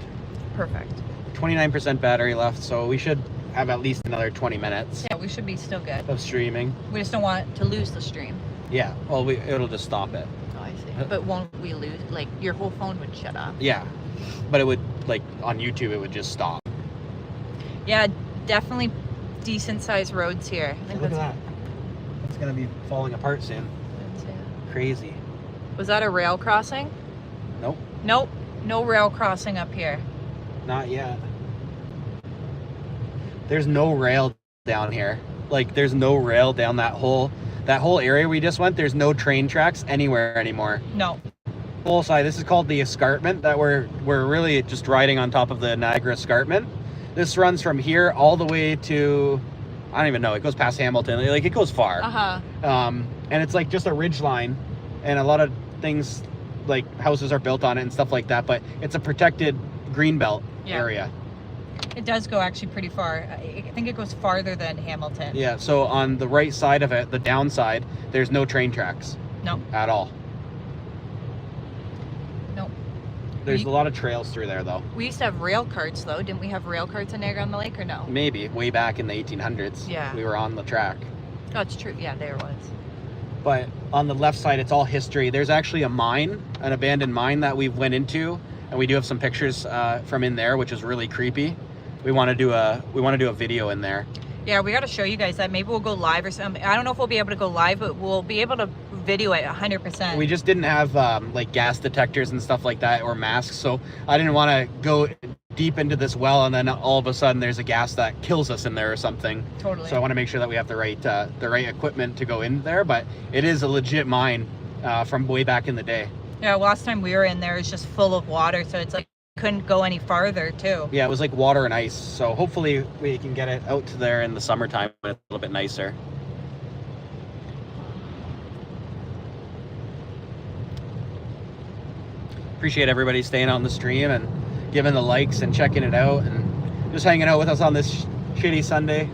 Perfect. 29% battery left, so we should have at least another 20 minutes Yeah, we should be still good. of streaming. We just don't want to lose the stream. Yeah, well, it'll just stop it. Oh, I see. But won't we lose, like, your whole phone would shut off? Yeah, but it would, like, on YouTube, it would just stop. Yeah, definitely decent sized roads here. I think Look at that. It's gonna be falling apart soon. Crazy. Was that a rail crossing? Nope, Nope. No rail crossing up here. not yet. There's no rail down here. Like, there's no rail down that whole area we just went. There's no train tracks anywhere anymore. No. Whole side. This is called the escarpment that we're really just riding on top of the Niagara escarpment. This runs from here all the way to I don't even know. It goes past Hamilton. Like, it goes far. Uh-huh. And it's like just a ridge line, and a lot of things like houses are built on it and stuff like that, but it's a protected greenbelt area. It does go actually pretty far. I think it goes farther than Hamilton. Yeah, so on the right side of it, the downside, there's no train tracks. No. At all. No. There's a lot of trails through there, though. We used to have rail carts, though. Didn't we have rail carts in Niagara-on-the-Lake, or no? Maybe, way back in the 1800s. Yeah. We were on the track. Oh, it's true. Yeah, there was. But on the left side, it's all history. There's actually a mine, an abandoned mine that we went into, and we do have some pictures from in there, which is really creepy. We want to do a video in there. Yeah, we got to show you guys that. Maybe we'll go live or something. I don't know if we'll be able to go live, but we'll be able to video it 100%. We just didn't have like gas detectors and stuff like that, or masks, so I didn't want to go deep into this well and then all of a sudden there's a gas that kills us in there or something. Totally. So I want to make sure that we have the right equipment to go in there, but it is a legit mine from way back in the day. Yeah, last time we were in there, it was just full of water, so it's like couldn't go any farther too. Yeah, it was like water and ice, so hopefully we can get it out to there in the summertime when it's a little bit nicer. Appreciate everybody staying out in the stream and giving the likes and checking it out and just hanging out with us on this shitty Sunday.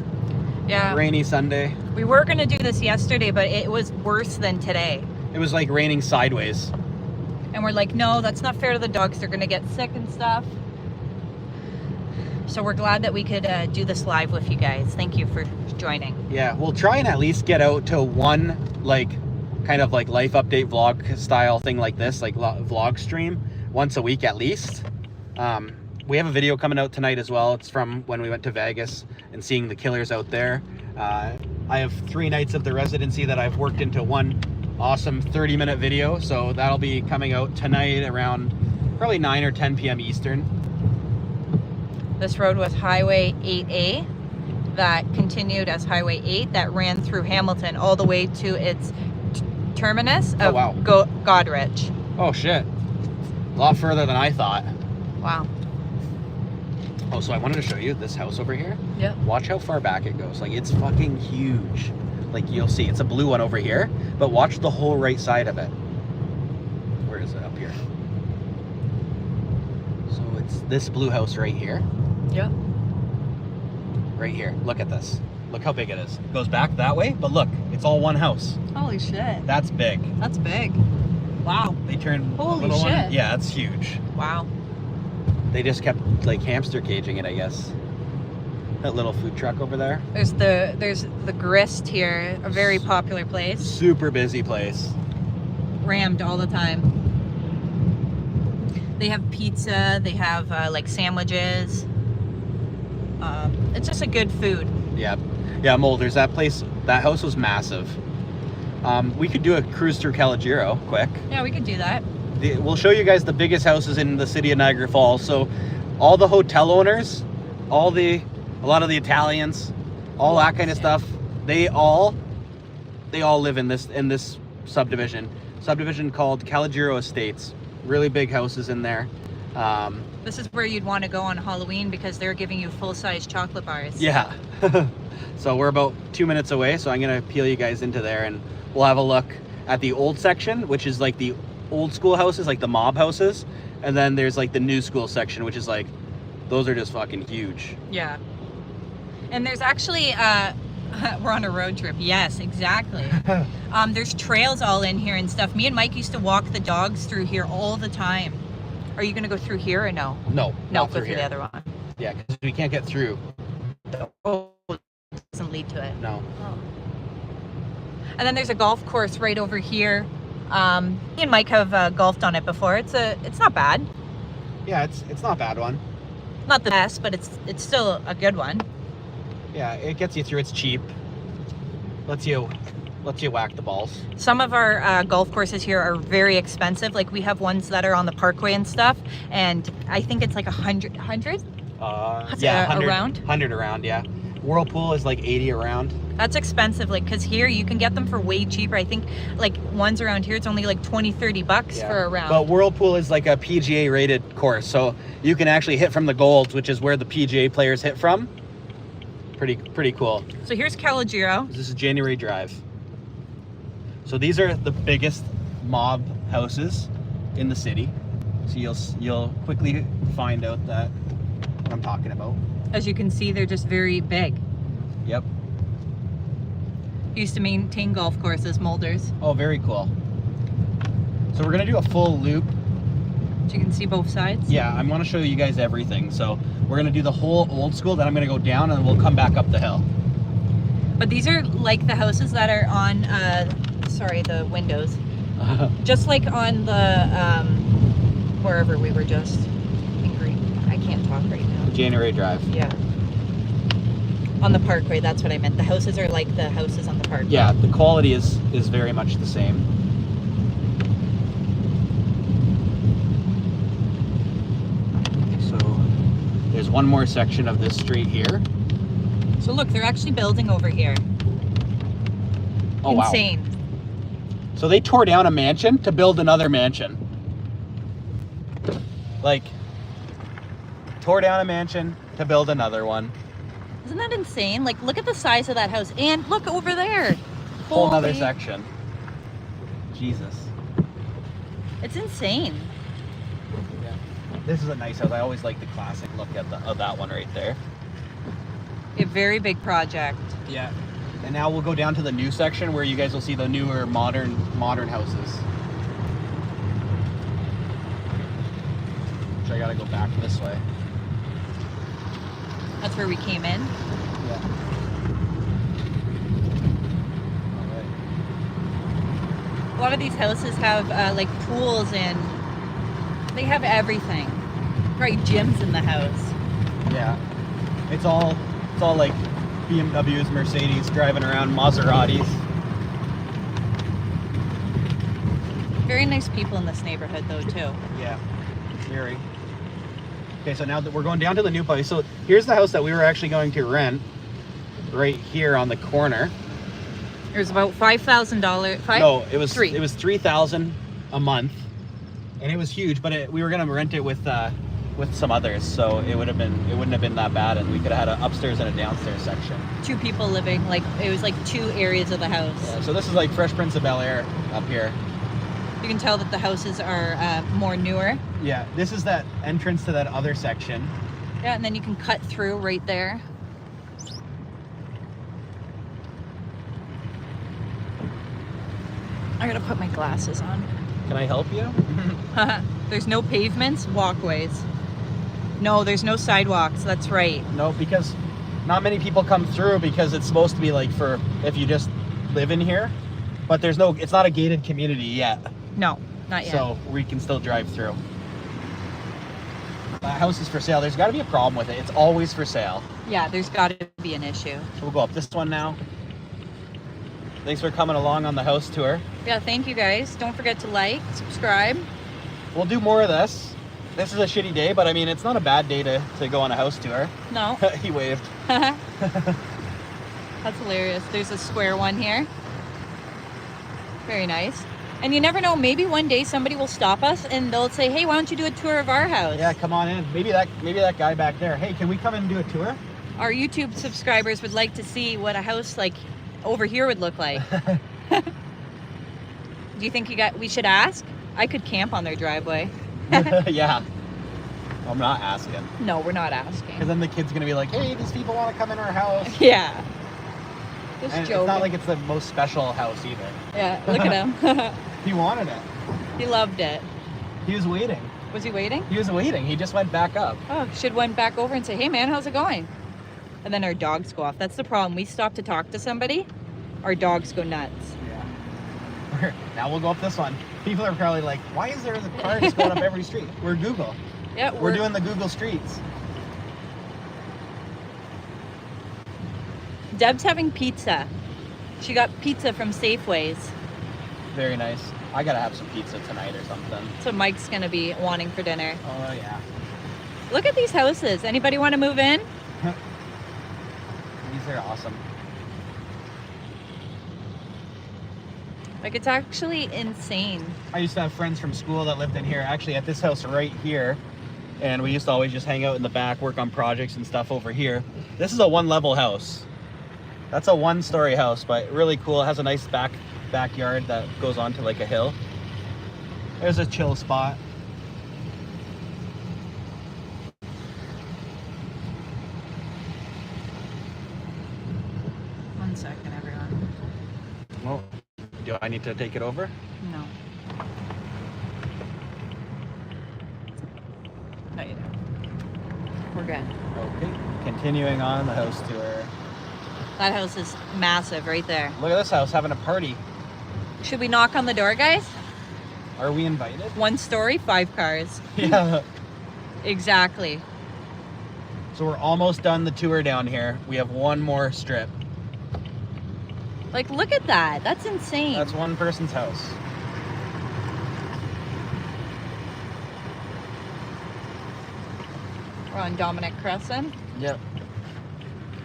Yeah. Rainy Sunday. We were going to do this yesterday, but it was worse than today. It was like raining sideways. And we're like, no, that's not fair to the dogs. They're going to get sick and stuff. So we're glad that we could do this live with you guys. Thank you for joining. Yeah, we'll try and at least get out to one like kind of like life update vlog style thing like this, like vlog stream once a week at least. We have a video coming out tonight as well. It's from when we went to Vegas and seeing the killers out there. I have 3 nights of the residency that I've worked into one awesome 30-minute video, so that'll be coming out tonight around probably 9 or 10 p.m. Eastern. This road was Highway 8A that continued as Highway 8 that ran through Hamilton all the way to its terminus of Godrich. Oh shit, a lot further than I thought. Wow. Oh, so I wanted to show you this house over here. Yeah. Watch how far back it goes. Like, it's fucking huge. Like, you'll see, it's a blue one over here, but watch the whole right side of it. Where is it? Up here. So it's this blue house right here. Yep. Right here. Look at this. Look how big it is. It goes back that way, but look, it's all one house. Holy shit. That's big. That's big. Wow. They turned Holy a little shit. one. Yeah, that's huge. Wow. They just kept like hamster caging it, I guess. That little food truck over there. There's the Grist here, a very popular place. Super busy place. Rammed all the time. They have pizza, they have like sandwiches. It's just a good food. Yeah. Yeah, Molders, that place, that house was massive. We could do a cruise through Calogero quick. Yeah, we could do that. We'll show you guys the biggest houses in the city of Niagara Falls. So all the hotel owners, a lot of the Italians, all that kind of stuff, they all live in this subdivision called Calogero Estates. Really big houses in there. This is where you'd want to go on Halloween because they're giving you full-size chocolate bars. Yeah. So we're about 2 minutes away, so I'm gonna peel you guys into there and we'll have a look at the old section, which is like the old school houses, like the mob houses, and then there's like the new school section, which is like, those are just fucking huge. Yeah. And there's actually we're on a road trip. Yes, exactly. There's trails all in here and stuff. Me and Mike used to walk the dogs through here all the time. Are you gonna go through here or no? No, No, not go through through here. the other one. Yeah, because we can't get through. Oh, it doesn't lead to it. No. Oh. And then there's a golf course right over here. Me and Mike have golfed on it before. It's not bad. Yeah, it's not a bad one. Not the best, but it's still a good one. Yeah, it gets you through. It's cheap. Lets you whack the balls. Some of our golf courses here are very expensive. Like we have ones that are on the parkway and stuff, and I think it's like 100. Yeah, 100 around. 100 around. Yeah, Whirlpool is like 80 around. That's expensive, like, because here you can get them for way cheaper. I think like ones around here it's only like 20-30 bucks for a round. But Whirlpool is like a PGA rated course, so you can actually hit from the golds, which is where the PGA players hit from. pretty cool. So here's Calogero. This is January Drive. So these are the biggest mob houses in the city. So you'll quickly find out that what I'm talking about. As you can see, they're just very big. Yep. Used to maintain golf courses, Mulders. Oh, very cool. So we're gonna do a full loop. So you can see both sides. Yeah, I want to show you guys everything. So we're gonna do the whole old school, then I'm gonna go down and we'll come back up the hill. But these are like the houses that are on, sorry, the windows. Just like on the, wherever we were just in Green. I can't talk right now. January Drive. Yeah. On the parkway, that's what I meant. The houses are like the houses on the parkway. Yeah, the quality is very much the same. So there's one more section of this street here. So look, they're actually building over here. Oh, Insane. wow. So they tore down a mansion to build another mansion. Like, tore down a mansion to build another one. Isn't that insane? Like, look at the size of that house. And look over there. Whole other Holy- section. Jesus. It's insane. Yeah. This is a nice house. I always like the classic look at of that one right there. A very big project. Yeah. And now we'll go down to the new section where you guys will see the newer modern houses. Which I gotta go back this way. That's where we came in. Yeah. Alright. A lot of these houses have like pools and they have everything. Right, gyms in the house. Yeah. It's all like BMWs, Mercedes, driving around Maseratis. Very nice people in this neighborhood though too. Yeah. Very. Okay, so now that we're going down to the new place. So here's the house that we were actually going to rent right here on the corner. It was about $5,000. No, it was $3,000. It was $3,000 a month, and it was huge. But we were gonna rent it with some others, so it wouldn't have been that bad, and we could have had an upstairs and a downstairs section. 2 people living, like it was like 2 areas of the house. Yeah, so this is like Fresh Prince of Bel-Air up here. You can tell that the houses are more newer. Yeah, this is that entrance to that other section. Yeah, and then you can cut through right there. I gotta put my glasses on. Can I help you? There's no pavements, walkways. No, there's no sidewalks, that's right. No, because not many people come through because it's supposed to be like for if you just live in here, but it's not a gated community yet. No, not yet. So we can still drive through. That house is for sale. There's got to be a problem with it. It's always for sale. Yeah, there's gotta be an issue. So we'll go up this one now. Thanks for coming along on the house tour. Yeah, thank you guys. Don't forget to like, subscribe. We'll do more of this. This is a shitty day, but I mean, it's not a bad day to go on a house tour. No. He waved. That's hilarious. There's a square one here. Very nice. And you never know, maybe one day somebody will stop us and they'll say, hey, why don't you do a tour of our house? Yeah, come on in. Maybe that guy back there. Hey, can we come in and do a tour? Our YouTube subscribers would like to see what a house like over here would look like. Do you think we should ask? I could camp on their driveway. Yeah. I'm not asking. No, we're not asking. Because then the kid's going to be like, hey, these people want to come in our house. Yeah. Just And joking. it's not like it's the most special house either. Yeah, look at him. He wanted it. He loved it. He was waiting. Was he waiting? He was waiting. He just went back up. Oh, should went back over and say, hey man, how's it going? And then our dogs go off. That's the problem. We stop to talk to somebody, our dogs go nuts. Yeah. Now we'll go up this one. People are probably like, why is there a car just going up every street? We're Google. Yeah, We're doing the Google streets. Deb's having pizza. She got pizza from Safeways. Very nice. I gotta have some pizza tonight or something. So Mike's gonna be wanting for dinner. Oh yeah. Look at these houses. Anybody want to move in? These are awesome. Like, it's actually insane. I used to have friends from school that lived in here. Actually, at this house right here, And we used to always just hang out in the back, work on projects and stuff over here. This is a one-level house. That's a one-story house, but really cool. It has a nice backyard that goes onto like a hill. There's a chill spot. One second, everyone. Well, do I need to take it over? No. No, you don't. We're good. Okay. Continuing on the house tour. That house is massive right there. Look at this house having a party. Should we knock on the door, guys? Are we invited? 1 story, 5 cars. Yeah. Exactly. So we're almost done the tour down here. We have one more strip. Like, look at that. That's insane. That's one person's house. We're on Dominic Crescent. Yep.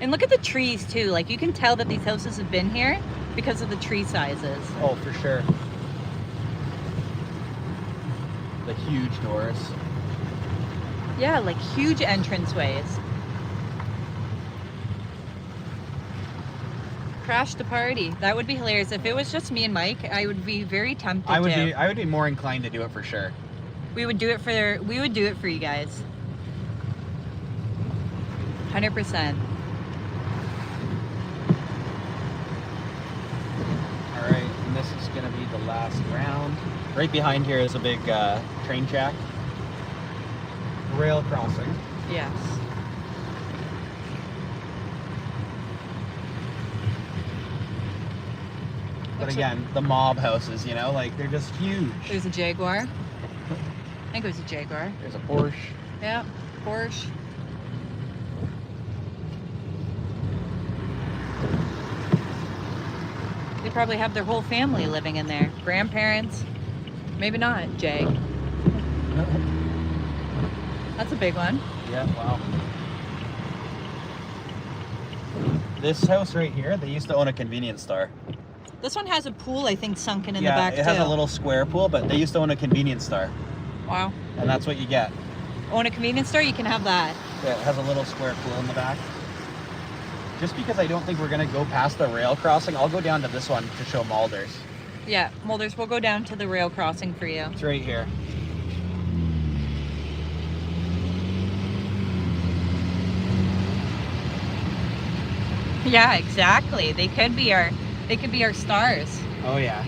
And look at the trees too. Like, you can tell that these houses have been here because of the tree sizes. Oh, for sure. The huge doors. Yeah, like huge entranceways. Crash the party. That would be hilarious. If it was just me and Mike, I would be very tempted I would to. be more inclined to do it for sure. We would do it for you guys. 100%. All right, and this is gonna be the last round. Right behind here is a big train track. Rail crossing. Yes. But again, the mob houses, you know, like they're just huge. There's a Jaguar. I think it was a Jaguar. There's a Porsche. Yeah, Porsche. They probably have their whole family living in there. Grandparents. Maybe not, Jay. That's a big one. Yeah, wow. This house right here, they used to own a convenience store. This one has a pool, I think, sunken in the back, it has a little square pool, but they used to own a convenience store. Wow. And that's what you get. Own a convenience store, you can have that. Yeah, it has a little square pool in the back. Just because I don't think we're going to go past the rail crossing, I'll go down to this one to show Malders. Yeah, Mulders, we'll go down to the rail crossing for you. It's right here. Yeah, exactly. They could be our stars. Oh, yeah.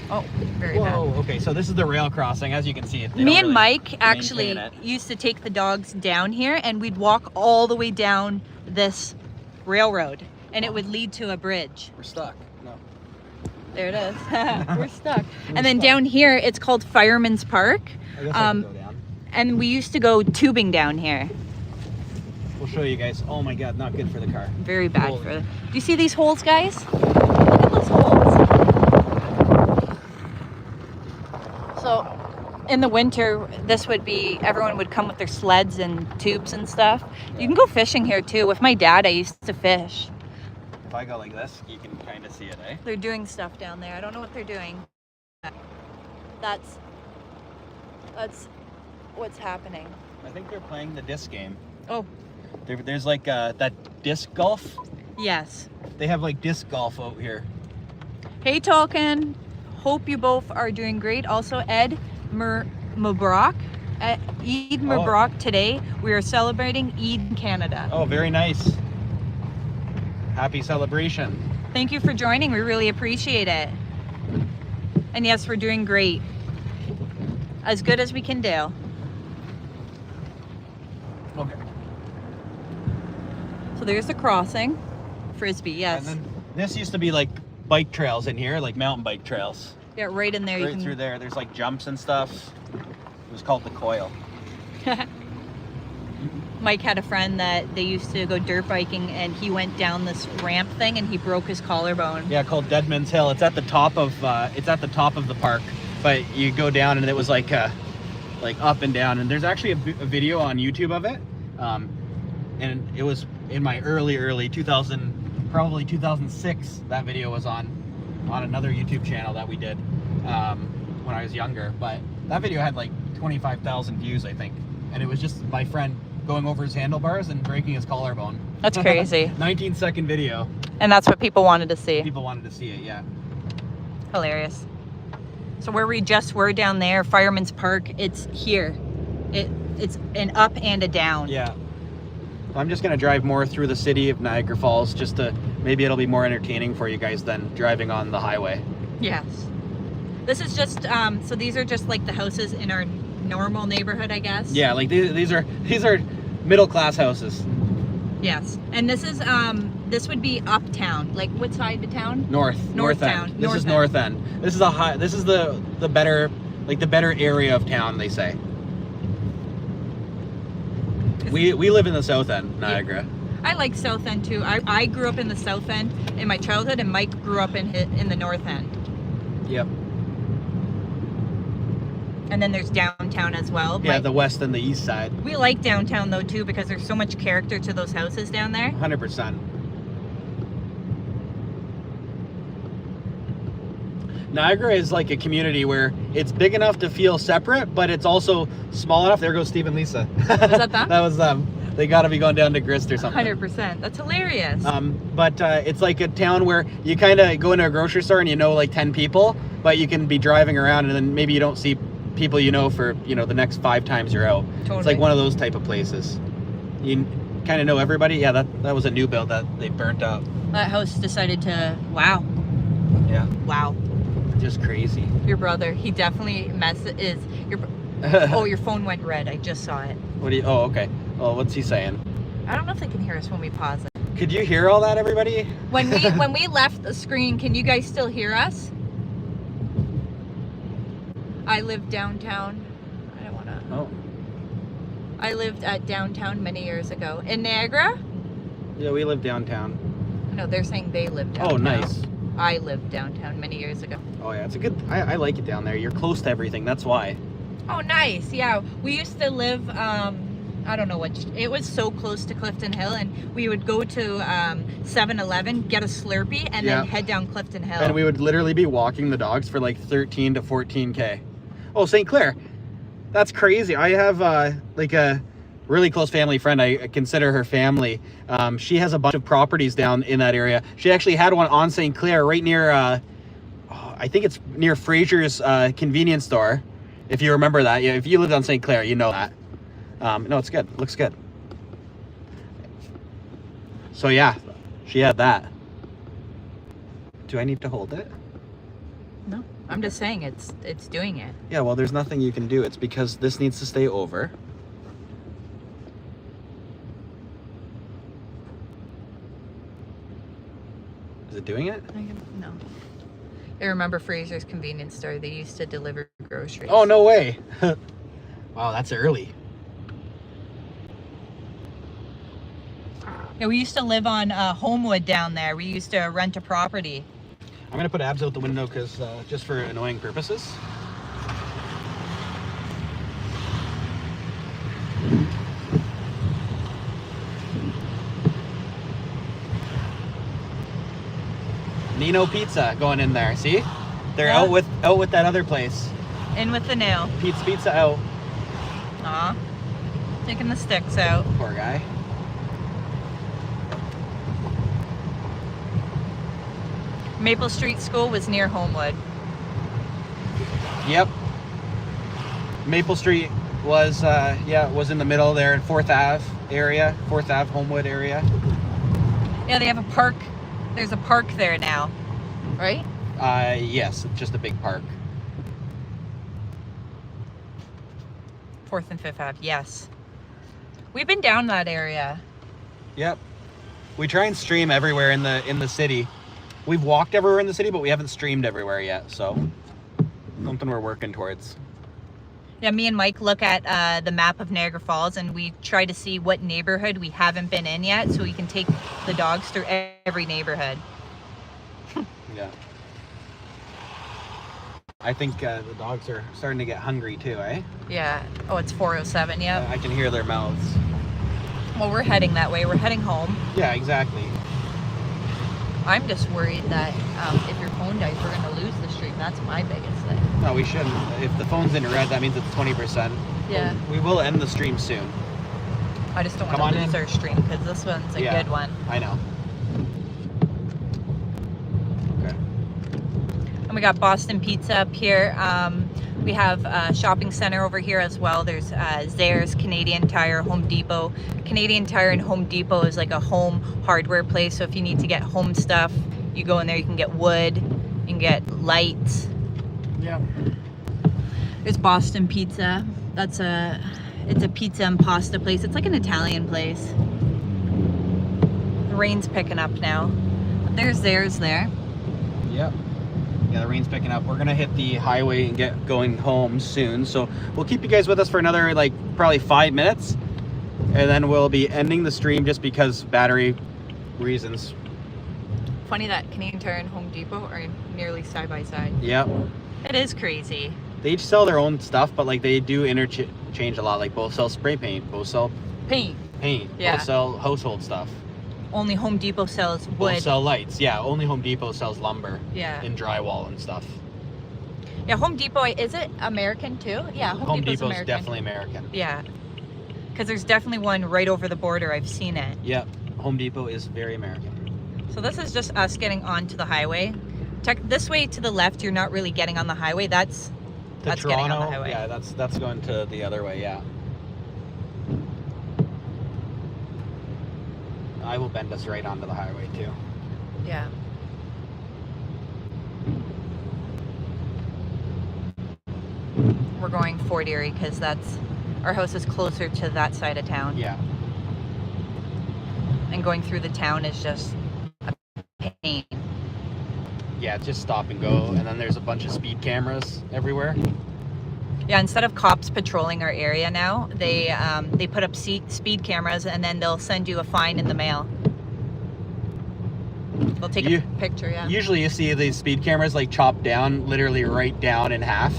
Oh, very bad. Whoa, okay, so this is the rail crossing. As you can see, Me and Mike actually used to take the dogs down here, and we'd walk all the way down this railroad, and it would lead to a bridge. We're stuck. No. There it is. We're stuck. And then down here, it's called Fireman's Park. I guess I can go down. And we used to go tubing down here. We'll show you guys. Oh my God, not good for the car. Very bad Holy. for. Do you see these holes, guys? Look at those holes. So, in the winter, this would be, everyone would come with their sleds and tubes and stuff. You can go fishing here too. With my dad, I used to fish. If I go like this, you can kind of see it, eh? They're doing stuff down there. I don't know what they're doing. That's what's happening. I think they're playing the disc game. Oh, There's like that disc golf. yes. They have like disc golf out here. Hey, Tolkien. Hope you both are doing great. Also, Ed Mubrak. Eid Mubrak today. We are celebrating Eid in Canada. Oh, very nice. Happy celebration. Thank you for joining. We really appreciate it. And yes, we're doing great. As good as we can do. Okay. So there's the crossing. Frisbee, yes. And then this used to be like bike trails in here, like mountain bike trails. Yeah, right in there. Right through there. There's like jumps and stuff. It was called the coil. Mike had a friend that they used to go dirt biking, and he went down this ramp thing and he broke his collarbone. Yeah, called Deadman's Hill. It's at the top of the park, but you go down and it was like up and down. And there's actually a video on YouTube of it, and it was in my early 2000, probably 2006. That video was on another YouTube channel that we did when I was younger. But that video had like 25,000 views, I think. and it was just my friend going over his handlebars and breaking his collarbone. That's crazy. 19-second video. And that's what people wanted to see. People wanted to see it, yeah. Hilarious. So where we just were down there, Fireman's Park, it's here. It's an up and a down. Yeah. I'm just going to drive more through the city of Niagara Falls, just to, maybe it'll be more entertaining for you guys than driving on the highway. Yes. This is just, so these are just like the houses in our normal neighborhood, I guess. Yeah, like these are middle class houses. Yes. And this is, this would be uptown. Like what side of town? North town. End. This is North End. This is this is the better, like the better area of town, they say. We live in the South End, Niagara. I like South End too. I grew up in the South End in my childhood, and Mike grew up in the North End. Yep. And then there's downtown as well. Yeah, the west and the east side. We like downtown though too, because there's so much character to those houses down there. 100%. Niagara is like a community where it's big enough to feel separate, but it's also small enough. There goes Steve and Lisa. Was that them? That was them. They got to be going down to Grist or something. 100%. That's hilarious. But it's like a town where you kind of go into a grocery store and you know like 10 people, but you can be driving around and then maybe you don't see people you know for, you know, the next 5 times you're out. Totally. It's like one of those type of places. You kind of know everybody. Yeah, that was a new build that they burnt out. That house decided to, wow. Yeah. Wow. Just crazy. Your brother, he definitely oh, your phone went red. I just saw it. Oh, okay. Well, what's he saying? I don't know if they can hear us when we pause it. Could you hear all that, everybody? When we left the screen, can you guys still hear us? I live downtown. I don't want to. Oh. I lived at downtown many years ago. In Niagara? Yeah, we live downtown. No, they're saying they live downtown. Oh, nice. I lived downtown many years ago. Oh, yeah, it's a good... I like it down there. You're close to everything. That's why. Oh, nice. Yeah. We used to live... I don't know what, it was so close to Clifton Hill, and we would go to 7-Eleven, get a Slurpee, and then head down Clifton Hill. And we would literally be walking the dogs for like 13 to 14K. Oh, St. Clair. That's crazy. I have like a really close family friend. I consider her family. She has a bunch of properties down in that area. She actually had one on St. Clair right near, I think it's near Fraser's convenience store. If you remember that. Yeah, if you lived on St. Clair, you know that. No, it's good. It looks good. So yeah, she had that. Do I need to hold it? No, I'm just saying it's doing it. Yeah, well, there's nothing you can do. It's because this needs to stay over. Is it doing it? No. I remember Fraser's convenience store. They used to deliver groceries. Oh, no way. Wow, that's early. Yeah, we used to live on Homewood down there. We used to rent a property. I'm going to put Abs out the window because just for annoying purposes. Nino Pizza going in there. See? They're out with that other place. In with the nail. Pete's Pizza out. Aw. Taking the sticks out. Poor guy. Maple Street School was near Homewood. Yep. Maple Street was was in the middle there in 4th Ave area, 4th Ave Homewood area. Yeah, they have a park. There's a park there now, right? Yes, just a big park. 4th and 5th Ave, yes. We've been down that area. Yep. We try and stream everywhere in the city. We've walked everywhere in the city, but we haven't streamed everywhere yet, so something we're working towards. Yeah, me and Mike look at the map of Niagara Falls, and we try to see what neighborhood we haven't been in yet, so we can take the dogs through every neighborhood. Yeah. I think the dogs are starting to get hungry too, eh? Yeah. Oh, it's 4:07, yeah. I can hear their mouths. Well, we're heading that way. We're heading home. Yeah, exactly. I'm just worried that if your phone dies, we're going to lose the stream. That's my biggest thing. No, we shouldn't. If the phone's in red, that means it's 20%. Yeah. We will end the stream soon. I just don't Come want to on lose in. our stream because this one's a Yeah. good one. I know. Okay. And we got Boston Pizza up here. We have a shopping center over here as well. There's Zayre's, Canadian Tire, Home Depot. Canadian Tire and Home Depot is like a home hardware place. So if you need to get home stuff, you go in there, you can get wood, you can get lights. Yeah. There's Boston Pizza. It's a pizza and pasta place. It's like an Italian place. The rain's picking up now. There's theirs there. Yep. Yeah, the rain's picking up. We're gonna hit the highway and get going home soon. So we'll keep you guys with us for another like probably 5 minutes. And then we'll be ending the stream just because battery reasons. Funny that Canadian Tire and Home Depot are nearly side by side. Yep. It is crazy. They each sell their own stuff, but like they do interchange a lot. Like both sell spray paint, both sell Paint. paint, Yeah. both sell household stuff. Only Home Depot sells Both wood. sell lights. Yeah, only Home Depot sells lumber Yeah. and drywall and stuff. Yeah, Home Depot, is it American too? Yeah, Home Depot's Depot's American. definitely American. Yeah. Because there's definitely one right over the border. I've seen it. Yep, Home Depot is very American. So this is just us getting onto the highway. This way to the left, you're not really getting on the highway. That's To getting Toronto, on the highway. yeah, that's going to the other way, yeah. I will bend us right onto the highway too. Yeah. We're going Fort Erie because our house is closer to that side of town. Yeah. And going through the town is just a pain. Yeah, it's just stop and go, and then there's a bunch of speed cameras everywhere. Yeah, instead of cops patrolling our area now, they put up speed cameras and then they'll send you a fine in the mail. They'll take a picture, yeah. Usually you see these speed cameras like chopped down, literally right down in half.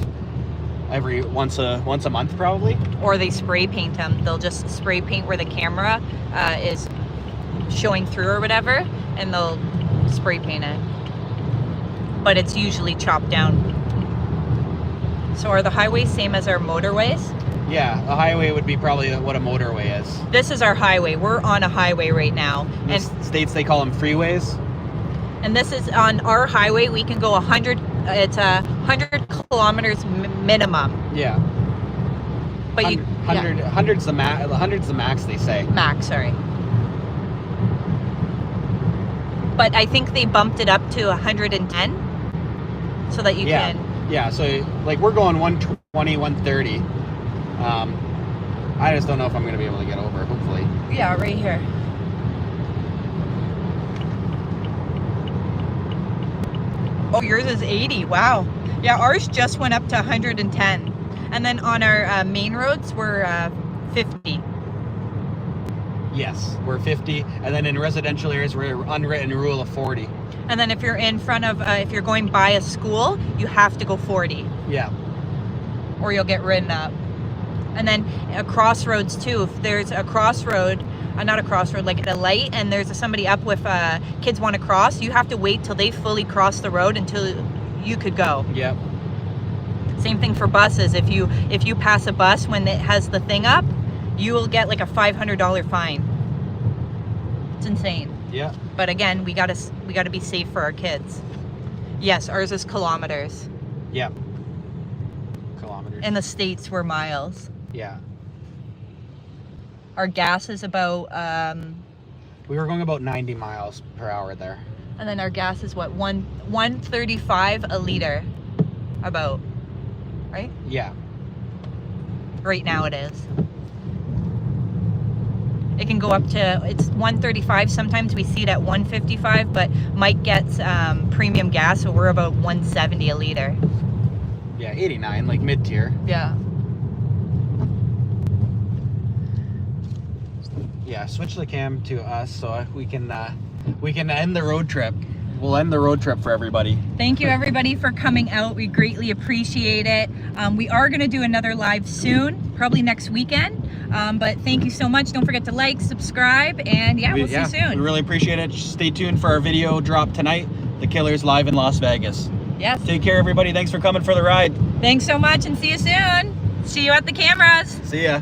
Once a month probably. Or they spray paint them. They'll just spray paint where the camera is showing through or whatever, and they'll spray paint it. But it's usually chopped down. So are the highways same as our motorways? Yeah, a highway would be probably what a motorway is. This is our highway. We're on a highway right now. In the States they call them freeways. And this is on our highway. We can go 100. It's 100 kilometers minimum. Yeah. But hundred's the max they say. Max, sorry. But I think they bumped it up to 110 so that you can. Yeah, so like we're going 120, 130. I just don't know if I'm gonna be able to get over. Hopefully. Yeah, right here. Oh, yours is 80. Wow. Yeah, ours just went up to 110. And then on our main roads, we're 50. Yes, we're 50. And then in residential areas, we're unwritten rule of 40. And then if you're in front of, if you're going by a school, you have to go 40. Yeah. Or you'll get ridden up. And then crossroads too. If there's a crossroad, not a crossroad, like at a light, and there's somebody up with kids want to cross, you have to wait till they fully cross the road until you could go. Yep. Same thing for buses. If you pass a bus when it has the thing up, you will get like a $500 fine. It's insane. Yeah. But again, we gotta be safe for our kids. Yes, ours is kilometers. Yep. Kilometers. In the States, we're miles. Yeah. Our gas is about, We were going about 90 miles per hour there. and then our gas is what, 135 a liter, about, right? Yeah. Right now it is. It can go up to, it's 135. Sometimes we see it at 155, but Mike gets premium gas, so we're about 170 a liter. Yeah, 89, like mid-tier. Yeah. Yeah, switch the cam to us so we can end the road trip. we'll end the road trip for everybody. Thank you everybody for coming out. We greatly appreciate it. We are going to do another live soon, probably next weekend. But thank you so much. Don't forget to like, subscribe, and we'll see you soon. We really appreciate it. Stay tuned for our video drop tonight. The Killers live in Las Vegas. Yes. Take care, everybody. Thanks for coming for the ride. Thanks so much, and see you soon. See you at the cameras. See ya.